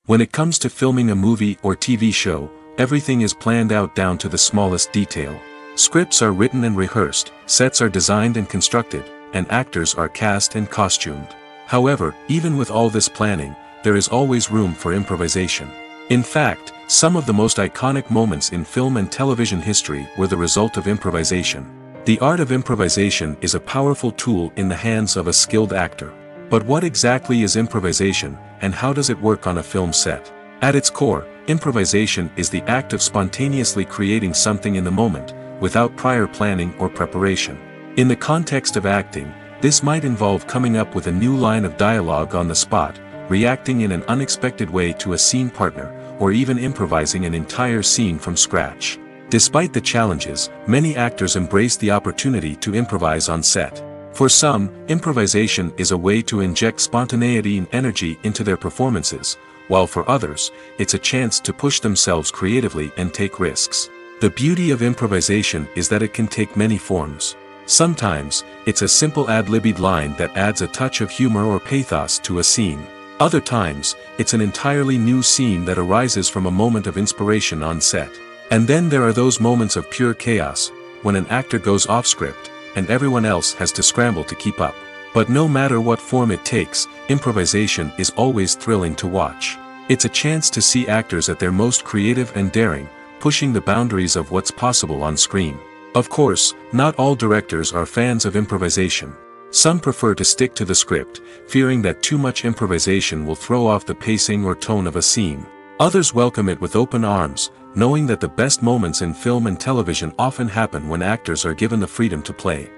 When it comes to filming a movie or TV show, everything is planned out down to the smallest detail. Scripts are written and rehearsed, sets are designed and constructed, and actors are cast and costumed. However, even with all this planning, there is always room for improvisation. In fact, some of the most iconic moments in film and television history were the result of improvisation. The art of improvisation is a powerful tool in the hands of a skilled actor. But what exactly is improvisation, and how does it work on a film set? At its core, improvisation is the act of spontaneously creating something in the moment, without prior planning or preparation. In the context of acting, this might involve coming up with a new line of dialogue on the spot, reacting in an unexpected way to a scene partner, or even improvising an entire scene from scratch. Despite the challenges, many actors embrace the opportunity to improvise on set. For some, improvisation is a way to inject spontaneity and energy into their performances, while for others, it's a chance to push themselves creatively and take risks. The beauty of improvisation is that it can take many forms. Sometimes, it's a simple ad-libbed line that adds a touch of humor or pathos to a scene. Other times, it's an entirely new scene that arises from a moment of inspiration on set. And then there are those moments of pure chaos, when an actor goes off script, and everyone else has to scramble to keep up. But no matter what form it takes, improvisation is always thrilling to watch. It's a chance to see actors at their most creative and daring, pushing the boundaries of what's possible on screen. Of course, not all directors are fans of improvisation. Some prefer to stick to the script, fearing that too much improvisation will throw off the pacing or tone of a scene. Others welcome it with open arms, knowing that the best moments in film and television often happen when actors are given the freedom to play.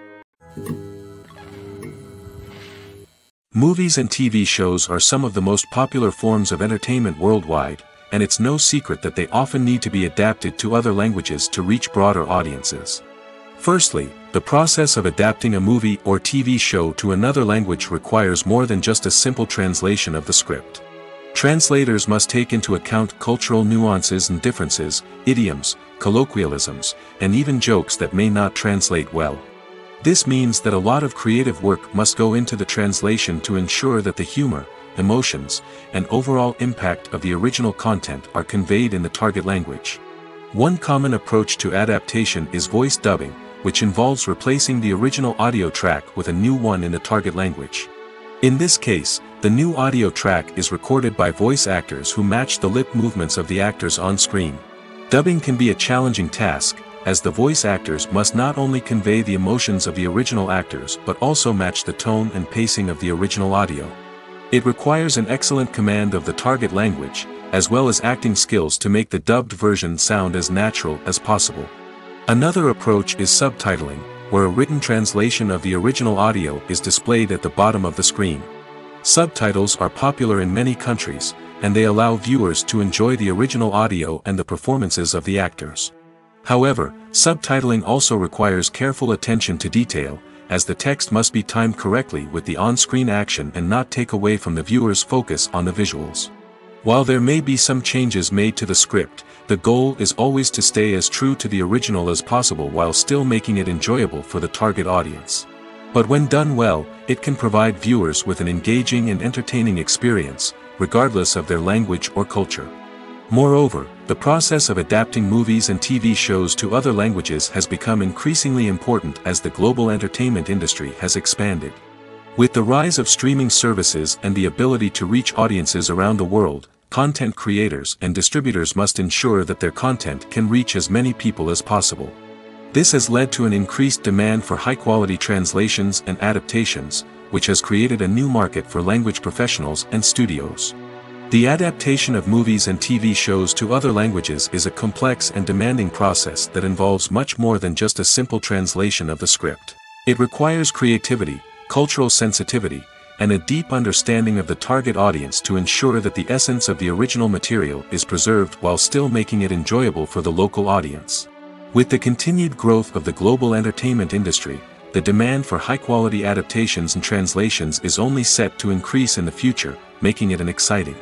Movies and TV shows are some of the most popular forms of entertainment worldwide, and it's no secret that they often need to be adapted to other languages to reach broader audiences. Firstly, the process of adapting a movie or TV show to another language requires more than just a simple translation of the script. Translators must take into account cultural nuances and differences, idioms, colloquialisms, and even jokes that may not translate well. This means that a lot of creative work must go into the translation to ensure that the humor, emotions, and overall impact of the original content are conveyed in the target language. One common approach to adaptation is voice dubbing, which involves replacing the original audio track with a new one in the target language. In this case, the new audio track is recorded by voice actors who match the lip movements of the actors on screen. Dubbing can be a challenging task, as the voice actors must not only convey the emotions of the original actors but also match the tone and pacing of the original audio. It requires an excellent command of the target language, as well as acting skills to make the dubbed version sound as natural as possible. Another approach is subtitling, where a written translation of the original audio is displayed at the bottom of the screen. Subtitles are popular in many countries, and they allow viewers to enjoy the original audio and the performances of the actors. However, subtitling also requires careful attention to detail, as the text must be timed correctly with the on-screen action and not take away from the viewer's focus on the visuals. While there may be some changes made to the script, the goal is always to stay as true to the original as possible while still making it enjoyable for the target audience. But when done well, it can provide viewers with an engaging and entertaining experience, regardless of their language or culture. Moreover, the process of adapting movies and TV shows to other languages has become increasingly important as the global entertainment industry has expanded. With the rise of streaming services and the ability to reach audiences around the world, content creators and distributors must ensure that their content can reach as many people as possible. This has led to an increased demand for high-quality translations and adaptations, which has created a new market for language professionals and studios. The adaptation of movies and TV shows to other languages is a complex and demanding process that involves much more than just a simple translation of the script. It requires creativity, cultural sensitivity, and a deep understanding of the target audience to ensure that the essence of the original material is preserved while still making it enjoyable for the local audience. With the continued growth of the global entertainment industry, the demand for high-quality adaptations and translations is only set to increase in the future, making it an exciting.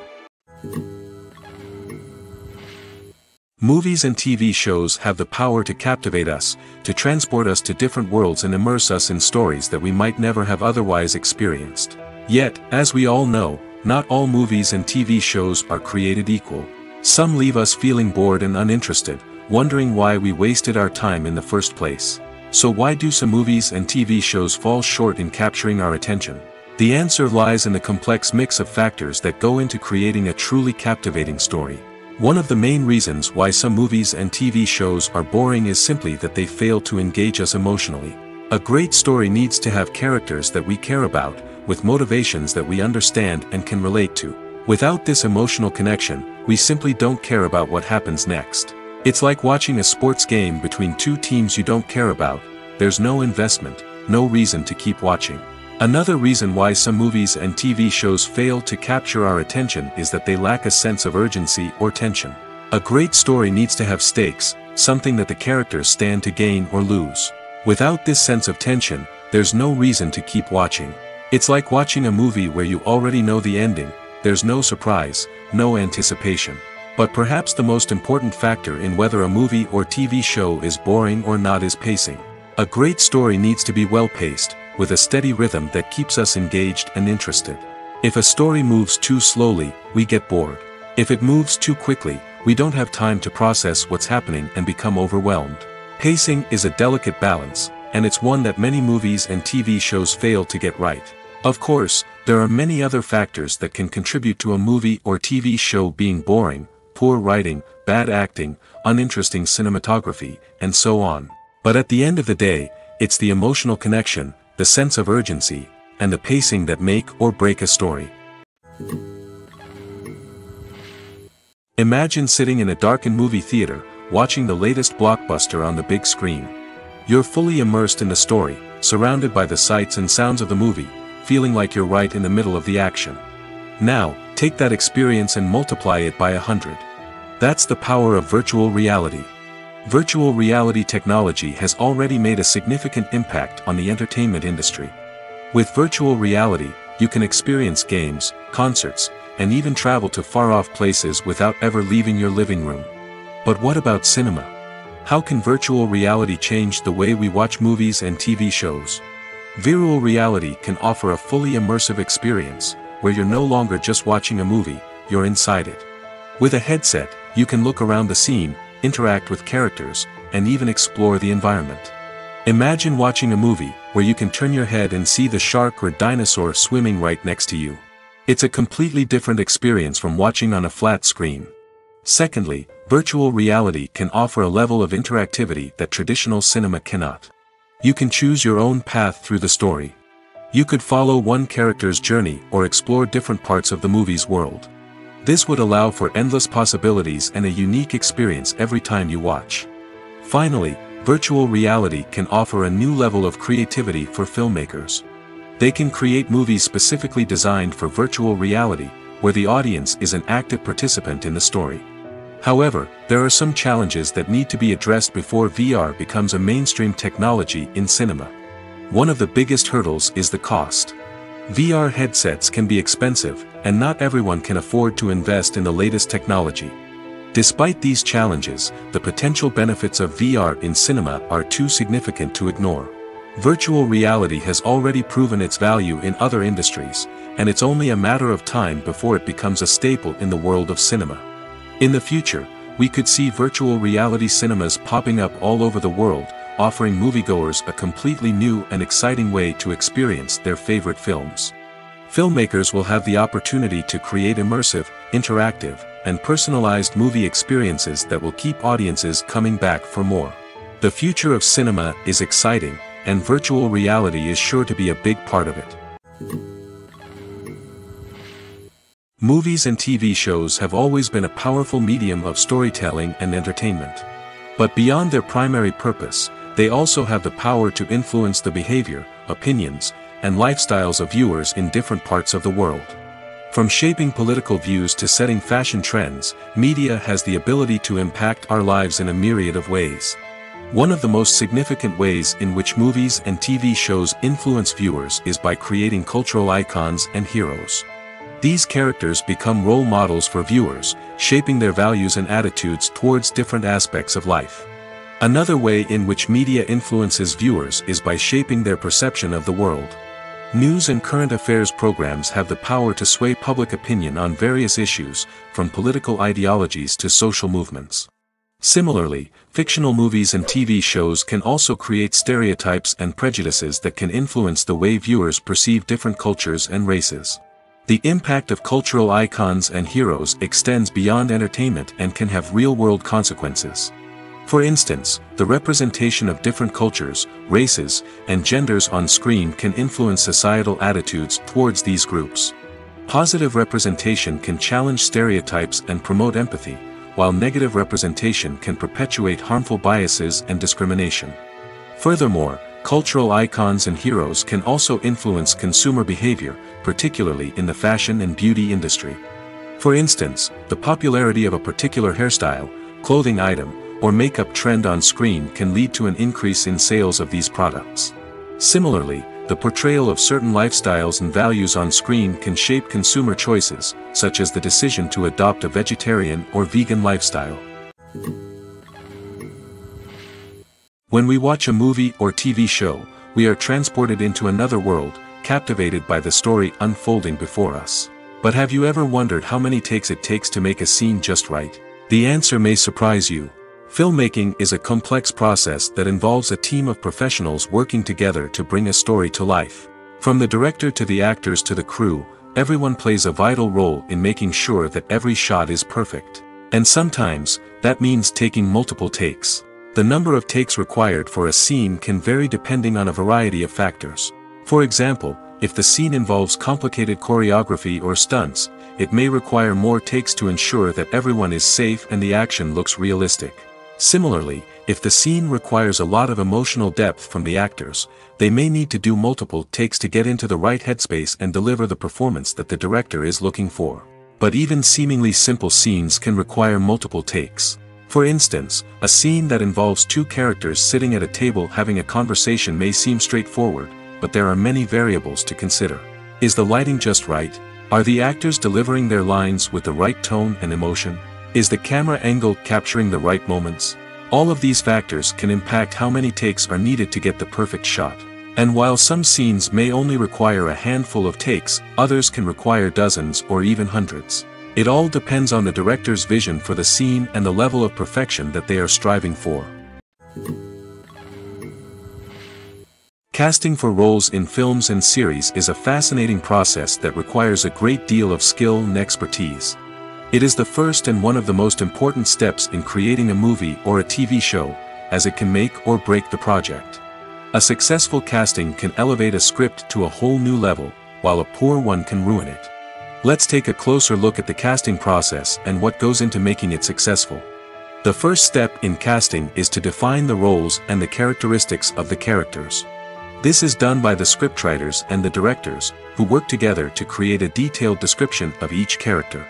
Movies and TV shows have the power to captivate us, to transport us to different worlds and immerse us in stories that we might never have otherwise experienced. Yet, as we all know, not all movies and TV shows are created equal. Some leave us feeling bored and uninterested, wondering why we wasted our time in the first place. So why do some movies and TV shows fall short in capturing our attention? The answer lies in the complex mix of factors that go into creating a truly captivating story. One of the main reasons why some movies and TV shows are boring is simply that they fail to engage us emotionally. A great story needs to have characters that we care about, with motivations that we understand and can relate to. Without this emotional connection, we simply don't care about what happens next. It's like watching a sports game between two teams you don't care about. There's no investment, no reason to keep watching. Another reason why some movies and TV shows fail to capture our attention is that they lack a sense of urgency or tension. A great story needs to have stakes, something that the characters stand to gain or lose. Without this sense of tension, there's no reason to keep watching. It's like watching a movie where you already know the ending, there's no surprise, no anticipation. But perhaps the most important factor in whether a movie or TV show is boring or not is pacing. A great story needs to be well-paced, with a steady rhythm that keeps us engaged and interested. If a story moves too slowly, we get bored. If it moves too quickly, we don't have time to process what's happening and become overwhelmed. Pacing is a delicate balance, and it's one that many movies and TV shows fail to get right. Of course, there are many other factors that can contribute to a movie or TV show being boring: poor writing, bad acting, uninteresting cinematography, and so on. But at the end of the day, it's the emotional connection, the sense of urgency, and the pacing that make or break a story. Imagine sitting in a darkened movie theater, watching the latest blockbuster on the big screen. You're fully immersed in the story, surrounded by the sights and sounds of the movie, feeling like you're right in the middle of the action. Now, take that experience and multiply it by 100. That's the power of virtual reality. Virtual reality technology has already made a significant impact on the entertainment industry. With virtual reality, you can experience games, concerts, and even travel to far-off places without ever leaving your living room. But what about cinema? How can virtual reality change the way we watch movies and TV shows? Virtual reality can offer a fully immersive experience, where you're no longer just watching a movie, you're inside it. With a headset, you can look around the scene, interact with characters, and even explore the environment. Imagine watching a movie, where you can turn your head and see the shark or dinosaur swimming right next to you. It's a completely different experience from watching on a flat screen. Secondly, virtual reality can offer a level of interactivity that traditional cinema cannot. You can choose your own path through the story. You could follow one character's journey or explore different parts of the movie's world. This would allow for endless possibilities and a unique experience every time you watch. Finally, virtual reality can offer a new level of creativity for filmmakers. They can create movies specifically designed for virtual reality, where the audience is an active participant in the story. However, there are some challenges that need to be addressed before VR becomes a mainstream technology in cinema. One of the biggest hurdles is the cost. VR headsets can be expensive, and not everyone can afford to invest in the latest technology. Despite these challenges, the potential benefits of VR in cinema are too significant to ignore. Virtual reality has already proven its value in other industries, and it's only a matter of time before it becomes a staple in the world of cinema. In the future, we could see virtual reality cinemas popping up all over the world, offering moviegoers a completely new and exciting way to experience their favorite films. Filmmakers will have the opportunity to create immersive, interactive, and personalized movie experiences that will keep audiences coming back for more. The future of cinema is exciting, and virtual reality is sure to be a big part of it. Movies and TV shows have always been a powerful medium of storytelling and entertainment. But beyond their primary purpose, they also have the power to influence the behavior, opinions, and lifestyles of viewers in different parts of the world. From shaping political views to setting fashion trends, media has the ability to impact our lives in a myriad of ways. One of the most significant ways in which movies and TV shows influence viewers is by creating cultural icons and heroes. These characters become role models for viewers, shaping their values and attitudes towards different aspects of life. Another way in which media influences viewers is by shaping their perception of the world. News and current affairs programs have the power to sway public opinion on various issues, from political ideologies to social movements. Similarly, fictional movies and TV shows can also create stereotypes and prejudices that can influence the way viewers perceive different cultures and races. The impact of cultural icons and heroes extends beyond entertainment and can have real-world consequences. For instance, the representation of different cultures, races, and genders on screen can influence societal attitudes towards these groups. Positive representation can challenge stereotypes and promote empathy, while negative representation can perpetuate harmful biases and discrimination. Furthermore, cultural icons and heroes can also influence consumer behavior, particularly in the fashion and beauty industry. For instance, the popularity of a particular hairstyle, clothing item, or makeup trend on screen can lead to an increase in sales of these products. Similarly, the portrayal of certain lifestyles and values on screen can shape consumer choices, such as the decision to adopt a vegetarian or vegan lifestyle. When we watch a movie or TV show, we are transported into another world, captivated by the story unfolding before us. But have you ever wondered how many takes it takes to make a scene just right? The answer may surprise you. Filmmaking is a complex process that involves a team of professionals working together to bring a story to life. From the director to the actors to the crew, everyone plays a vital role in making sure that every shot is perfect. And sometimes, that means taking multiple takes. The number of takes required for a scene can vary depending on a variety of factors. For example, if the scene involves complicated choreography or stunts, it may require more takes to ensure that everyone is safe and the action looks realistic. Similarly, if the scene requires a lot of emotional depth from the actors, they may need to do multiple takes to get into the right headspace and deliver the performance that the director is looking for. But even seemingly simple scenes can require multiple takes. For instance, a scene that involves two characters sitting at a table having a conversation may seem straightforward, but there are many variables to consider. Is the lighting just right? Are the actors delivering their lines with the right tone and emotion? Is the camera angle capturing the right moments? All of these factors can impact how many takes are needed to get the perfect shot. And while some scenes may only require a handful of takes, others can require dozens or even hundreds. It all depends on the director's vision for the scene and the level of perfection that they are striving for. Casting for roles in films and series is a fascinating process that requires a great deal of skill and expertise. It is the first and one of the most important steps in creating a movie or a TV show, as it can make or break the project. A successful casting can elevate a script to a whole new level, while a poor one can ruin it. Let's take a closer look at the casting process and what goes into making it successful. The first step in casting is to define the roles and the characteristics of the characters. This is done by the scriptwriters and the directors, who work together to create a detailed description of each character.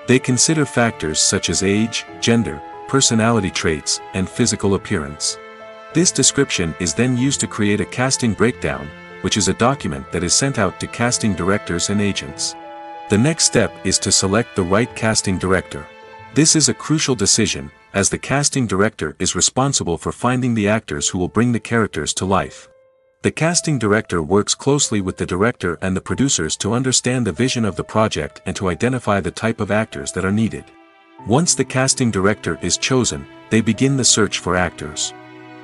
They consider factors such as age, gender, personality traits, and physical appearance. This description is then used to create a casting breakdown, which is a document that is sent out to casting directors and agents. The next step is to select the right casting director. This is a crucial decision, as the casting director is responsible for finding the actors who will bring the characters to life. The casting director works closely with the director and the producers to understand the vision of the project and to identify the type of actors that are needed. Once the casting director is chosen, they begin the search for actors.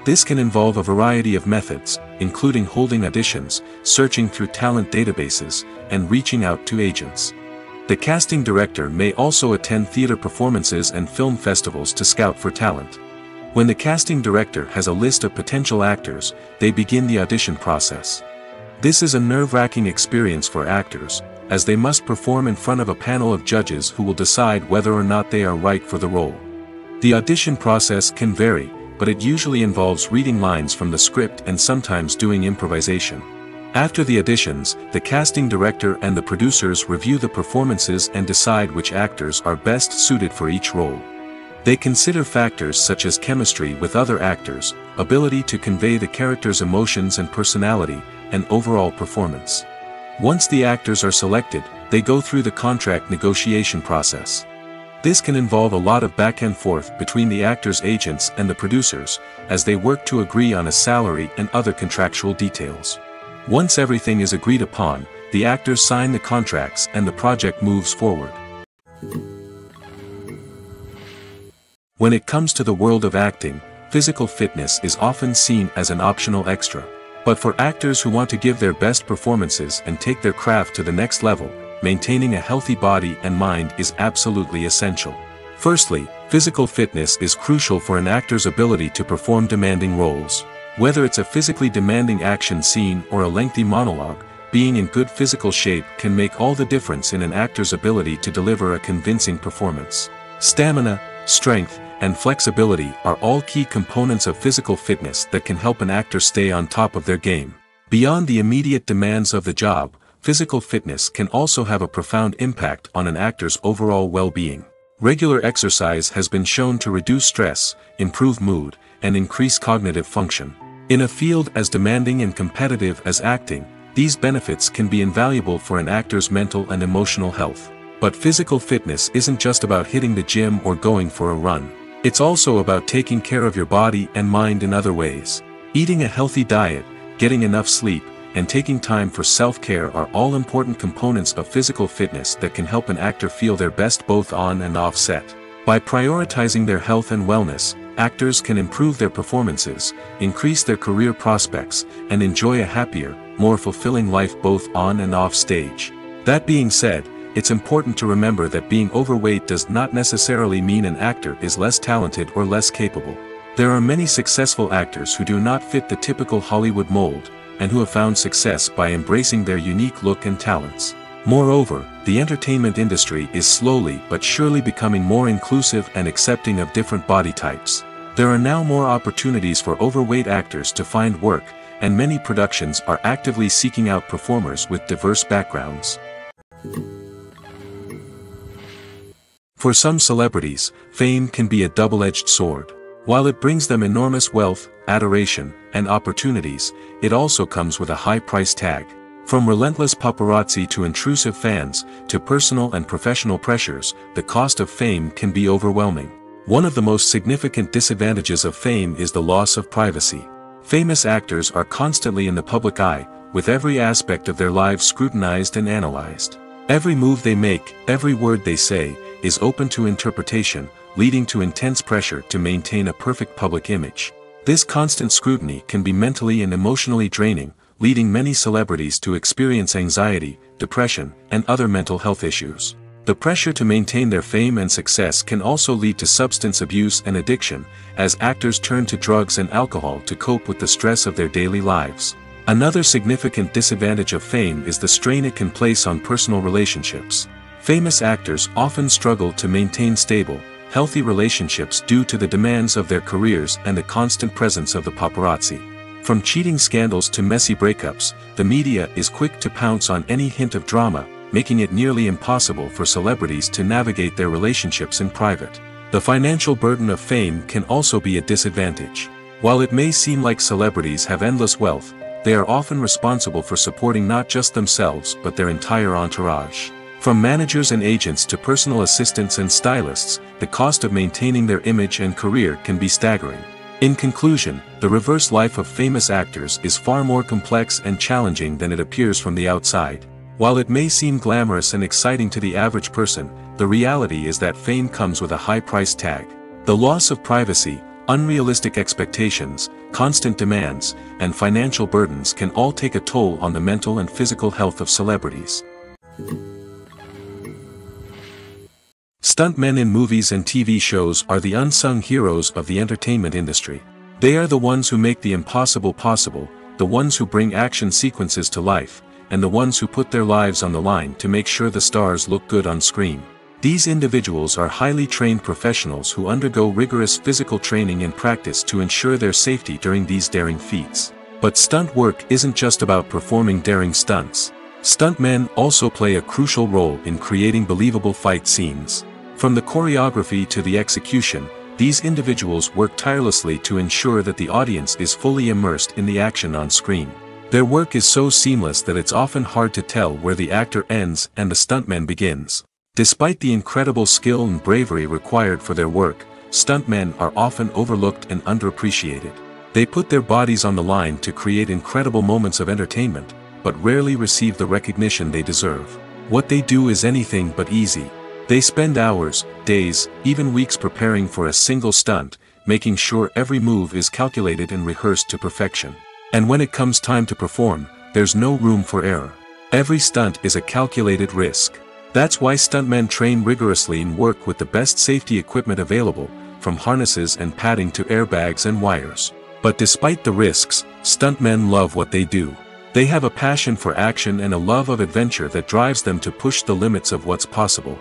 This can involve a variety of methods, including holding auditions, searching through talent databases, and reaching out to agents. The casting director may also attend theater performances and film festivals to scout for talent. When the casting director has a list of potential actors, they begin the audition process. This is a nerve-wracking experience for actors, as they must perform in front of a panel of judges who will decide whether or not they are right for the role. The audition process can vary, but it usually involves reading lines from the script and sometimes doing improvisation. After the auditions, the casting director and the producers review the performances and decide which actors are best suited for each role. They consider factors such as chemistry with other actors, ability to convey the character's emotions and personality, and overall performance. Once the actors are selected, they go through the contract negotiation process. This can involve a lot of back and forth between the actors' agents and the producers, as they work to agree on a salary and other contractual details. Once everything is agreed upon, the actors sign the contracts and the project moves forward. When it comes to the world of acting, physical fitness is often seen as an optional extra. But for actors who want to give their best performances and take their craft to the next level, maintaining a healthy body and mind is absolutely essential. Firstly, physical fitness is crucial for an actor's ability to perform demanding roles. Whether it's a physically demanding action scene or a lengthy monologue, being in good physical shape can make all the difference in an actor's ability to deliver a convincing performance. Stamina, strength, and flexibility are all key components of physical fitness that can help an actor stay on top of their game. Beyond the immediate demands of the job, physical fitness can also have a profound impact on an actor's overall well-being. Regular exercise has been shown to reduce stress, improve mood, and increase cognitive function. In a field as demanding and competitive as acting, these benefits can be invaluable for an actor's mental and emotional health. But physical fitness isn't just about hitting the gym or going for a run. It's also about taking care of your body and mind in other ways. Eating a healthy diet, getting enough sleep, and taking time for self-care are all important components of physical fitness that can help an actor feel their best both on and off set. By prioritizing their health and wellness, actors can improve their performances, increase their career prospects, and enjoy a happier, more fulfilling life both on and off stage. That being said, it's important to remember that being overweight does not necessarily mean an actor is less talented or less capable. There are many successful actors who do not fit the typical Hollywood mold, and who have found success by embracing their unique look and talents. Moreover, the entertainment industry is slowly but surely becoming more inclusive and accepting of different body types. There are now more opportunities for overweight actors to find work, and many productions are actively seeking out performers with diverse backgrounds. For some celebrities, fame can be a double-edged sword. While it brings them enormous wealth, adoration, and opportunities, it also comes with a high price tag. From relentless paparazzi to intrusive fans, to personal and professional pressures, the cost of fame can be overwhelming. One of the most significant disadvantages of fame is the loss of privacy. Famous actors are constantly in the public eye, with every aspect of their lives scrutinized and analyzed. Every move they make, every word they say, is open to interpretation, leading to intense pressure to maintain a perfect public image. This constant scrutiny can be mentally and emotionally draining, leading many celebrities to experience anxiety, depression, and other mental health issues. The pressure to maintain their fame and success can also lead to substance abuse and addiction, as actors turn to drugs and alcohol to cope with the stress of their daily lives. Another significant disadvantage of fame is the strain it can place on personal relationships. Famous actors often struggle to maintain stable, healthy relationships due to the demands of their careers and the constant presence of the paparazzi. From cheating scandals to messy breakups, the media is quick to pounce on any hint of drama, making it nearly impossible for celebrities to navigate their relationships in private. The financial burden of fame can also be a disadvantage. While it may seem like celebrities have endless wealth, they are often responsible for supporting not just themselves but their entire entourage. From managers and agents to personal assistants and stylists, the cost of maintaining their image and career can be staggering. In conclusion, the reverse life of famous actors is far more complex and challenging than it appears from the outside. While it may seem glamorous and exciting to the average person, the reality is that fame comes with a high price tag. The loss of privacy, unrealistic expectations, constant demands, and financial burdens can all take a toll on the mental and physical health of celebrities. Stuntmen in movies and TV shows are the unsung heroes of the entertainment industry. They are the ones who make the impossible possible, the ones who bring action sequences to life, and the ones who put their lives on the line to make sure the stars look good on screen. These individuals are highly trained professionals who undergo rigorous physical training and practice to ensure their safety during these daring feats. But stunt work isn't just about performing daring stunts. Stuntmen also play a crucial role in creating believable fight scenes. From the choreography to the execution, these individuals work tirelessly to ensure that the audience is fully immersed in the action on screen. Their work is so seamless that it's often hard to tell where the actor ends and the stuntman begins. Despite the incredible skill and bravery required for their work, stuntmen are often overlooked and underappreciated. They put their bodies on the line to create incredible moments of entertainment, but rarely receive the recognition they deserve. What they do is anything but easy. They spend hours, days, even weeks preparing for a single stunt, making sure every move is calculated and rehearsed to perfection. And when it comes time to perform, there's no room for error. Every stunt is a calculated risk. That's why stuntmen train rigorously and work with the best safety equipment available, from harnesses and padding to airbags and wires. But despite the risks, stuntmen love what they do. They have a passion for action and a love of adventure that drives them to push the limits of what's possible.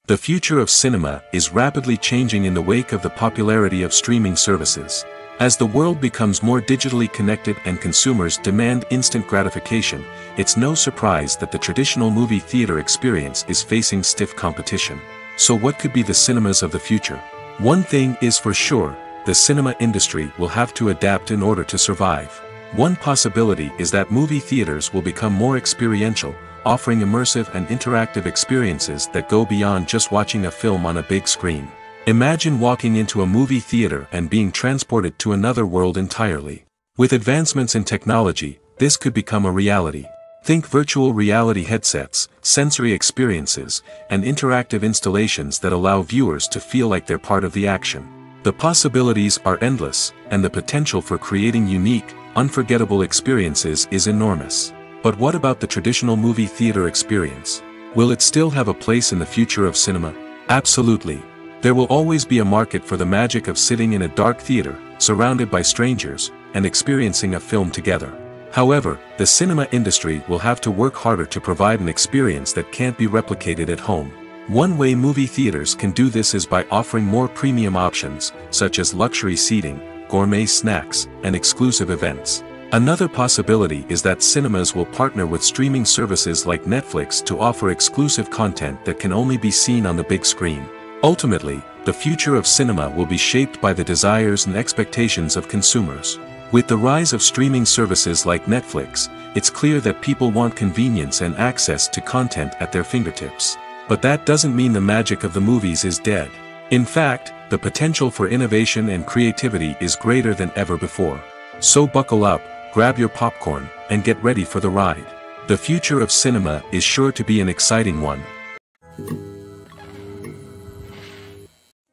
The future of cinema is rapidly changing in the wake of the popularity of streaming services. As the world becomes more digitally connected and consumers demand instant gratification, it's no surprise that the traditional movie theater experience is facing stiff competition. So what could be the cinemas of the future? One thing is for sure, the cinema industry will have to adapt in order to survive. One possibility is that movie theaters will become more experiential, offering immersive and interactive experiences that go beyond just watching a film on a big screen. Imagine walking into a movie theater and being transported to another world entirely. With advancements in technology, this could become a reality. Think virtual reality headsets, sensory experiences, and interactive installations that allow viewers to feel like they're part of the action. The possibilities are endless, and the potential for creating unique, unforgettable experiences is enormous. But what about the traditional movie theater experience? Will it still have a place in the future of cinema? Absolutely. There will always be a market for the magic of sitting in a dark theater, surrounded by strangers, and experiencing a film together. However, the cinema industry will have to work harder to provide an experience that can't be replicated at home. One way movie theaters can do this is by offering more premium options, such as luxury seating, gourmet snacks, and exclusive events. Another possibility is that cinemas will partner with streaming services like Netflix to offer exclusive content that can only be seen on the big screen. Ultimately, the future of cinema will be shaped by the desires and expectations of consumers. With the rise of streaming services like Netflix, it's clear that people want convenience and access to content at their fingertips. But that doesn't mean the magic of the movies is dead. In fact, the potential for innovation and creativity is greater than ever before. So buckle up, grab your popcorn, and get ready for the ride. The future of cinema is sure to be an exciting one.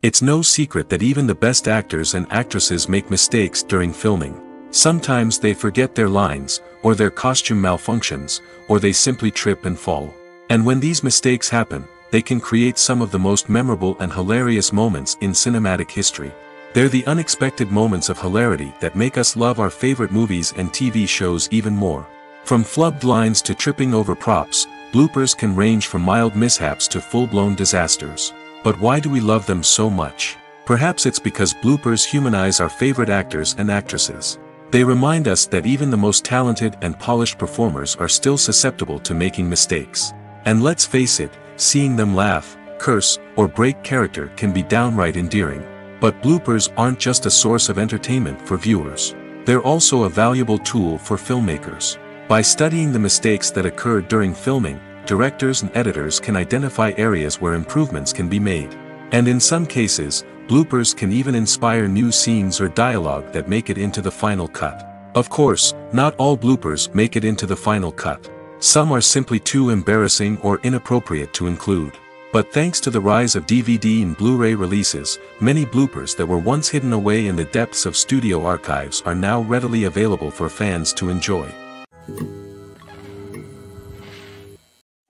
It's no secret that even the best actors and actresses make mistakes during filming. Sometimes they forget their lines, or their costume malfunctions, or they simply trip and fall. And when these mistakes happen, they can create some of the most memorable and hilarious moments in cinematic history. They're the unexpected moments of hilarity that make us love our favorite movies and TV shows even more. From flubbed lines to tripping over props, bloopers can range from mild mishaps to full-blown disasters. But why do we love them so much? Perhaps it's because bloopers humanize our favorite actors and actresses. They remind us that even the most talented and polished performers are still susceptible to making mistakes. And let's face it, seeing them laugh, curse, or break character can be downright endearing. But bloopers aren't just a source of entertainment for viewers. They're also a valuable tool for filmmakers. By studying the mistakes that occurred during filming, directors and editors can identify areas where improvements can be made. And in some cases, bloopers can even inspire new scenes or dialogue that make it into the final cut. Of course, not all bloopers make it into the final cut. Some are simply too embarrassing or inappropriate to include. But thanks to the rise of DVD and Blu-ray releases, many bloopers that were once hidden away in the depths of studio archives are now readily available for fans to enjoy.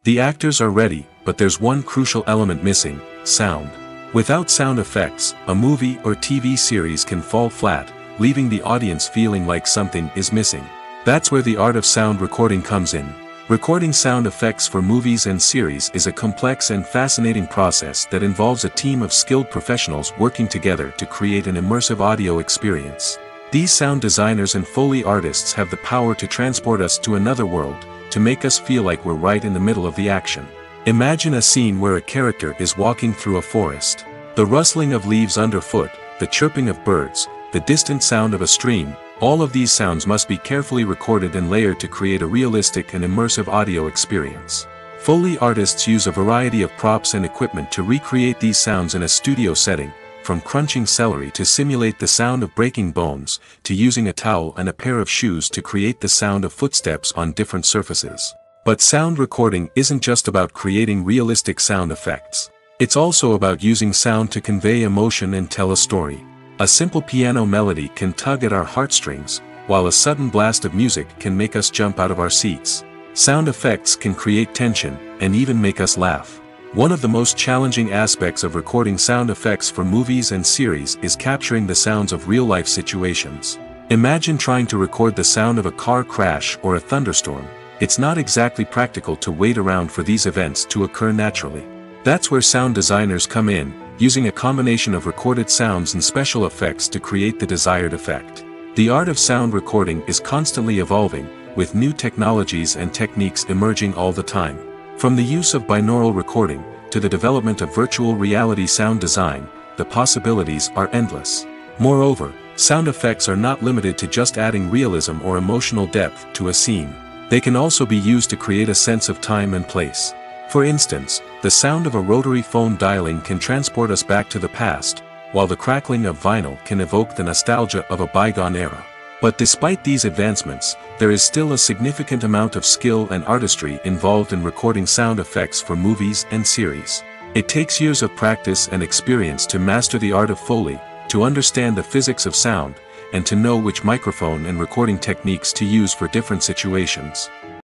The actors are ready, but there's one crucial element missing: sound. Without sound effects, a movie or TV series can fall flat, leaving the audience feeling like something is missing. That's where the art of sound recording comes in. Recording sound effects for movies and series is a complex and fascinating process that involves a team of skilled professionals working together to create an immersive audio experience. These sound designers and Foley artists have the power to transport us to another world, to make us feel like we're right in the middle of the action. Imagine a scene where a character is walking through a forest. The rustling of leaves underfoot, the chirping of birds, the distant sound of a stream, all of these sounds must be carefully recorded and layered to create a realistic and immersive audio experience. Foley artists use a variety of props and equipment to recreate these sounds in a studio setting, from crunching celery to simulate the sound of breaking bones, to using a towel and a pair of shoes to create the sound of footsteps on different surfaces. But sound recording isn't just about creating realistic sound effects. It's also about using sound to convey emotion and tell a story. A simple piano melody can tug at our heartstrings, while a sudden blast of music can make us jump out of our seats. Sound effects can create tension, and even make us laugh. One of the most challenging aspects of recording sound effects for movies and series is capturing the sounds of real-life situations. Imagine trying to record the sound of a car crash or a thunderstorm. It's not exactly practical to wait around for these events to occur naturally. That's where sound designers come in, using a combination of recorded sounds and special effects to create the desired effect. The art of sound recording is constantly evolving, with new technologies and techniques emerging all the time. From the use of binaural recording, to the development of virtual reality sound design, the possibilities are endless. Moreover, sound effects are not limited to just adding realism or emotional depth to a scene. They can also be used to create a sense of time and place. For instance, the sound of a rotary phone dialing can transport us back to the past, while the crackling of vinyl can evoke the nostalgia of a bygone era. But despite these advancements, there is still a significant amount of skill and artistry involved in recording sound effects for movies and series. It takes years of practice and experience to master the art of Foley, to understand the physics of sound, and to know which microphone and recording techniques to use for different situations.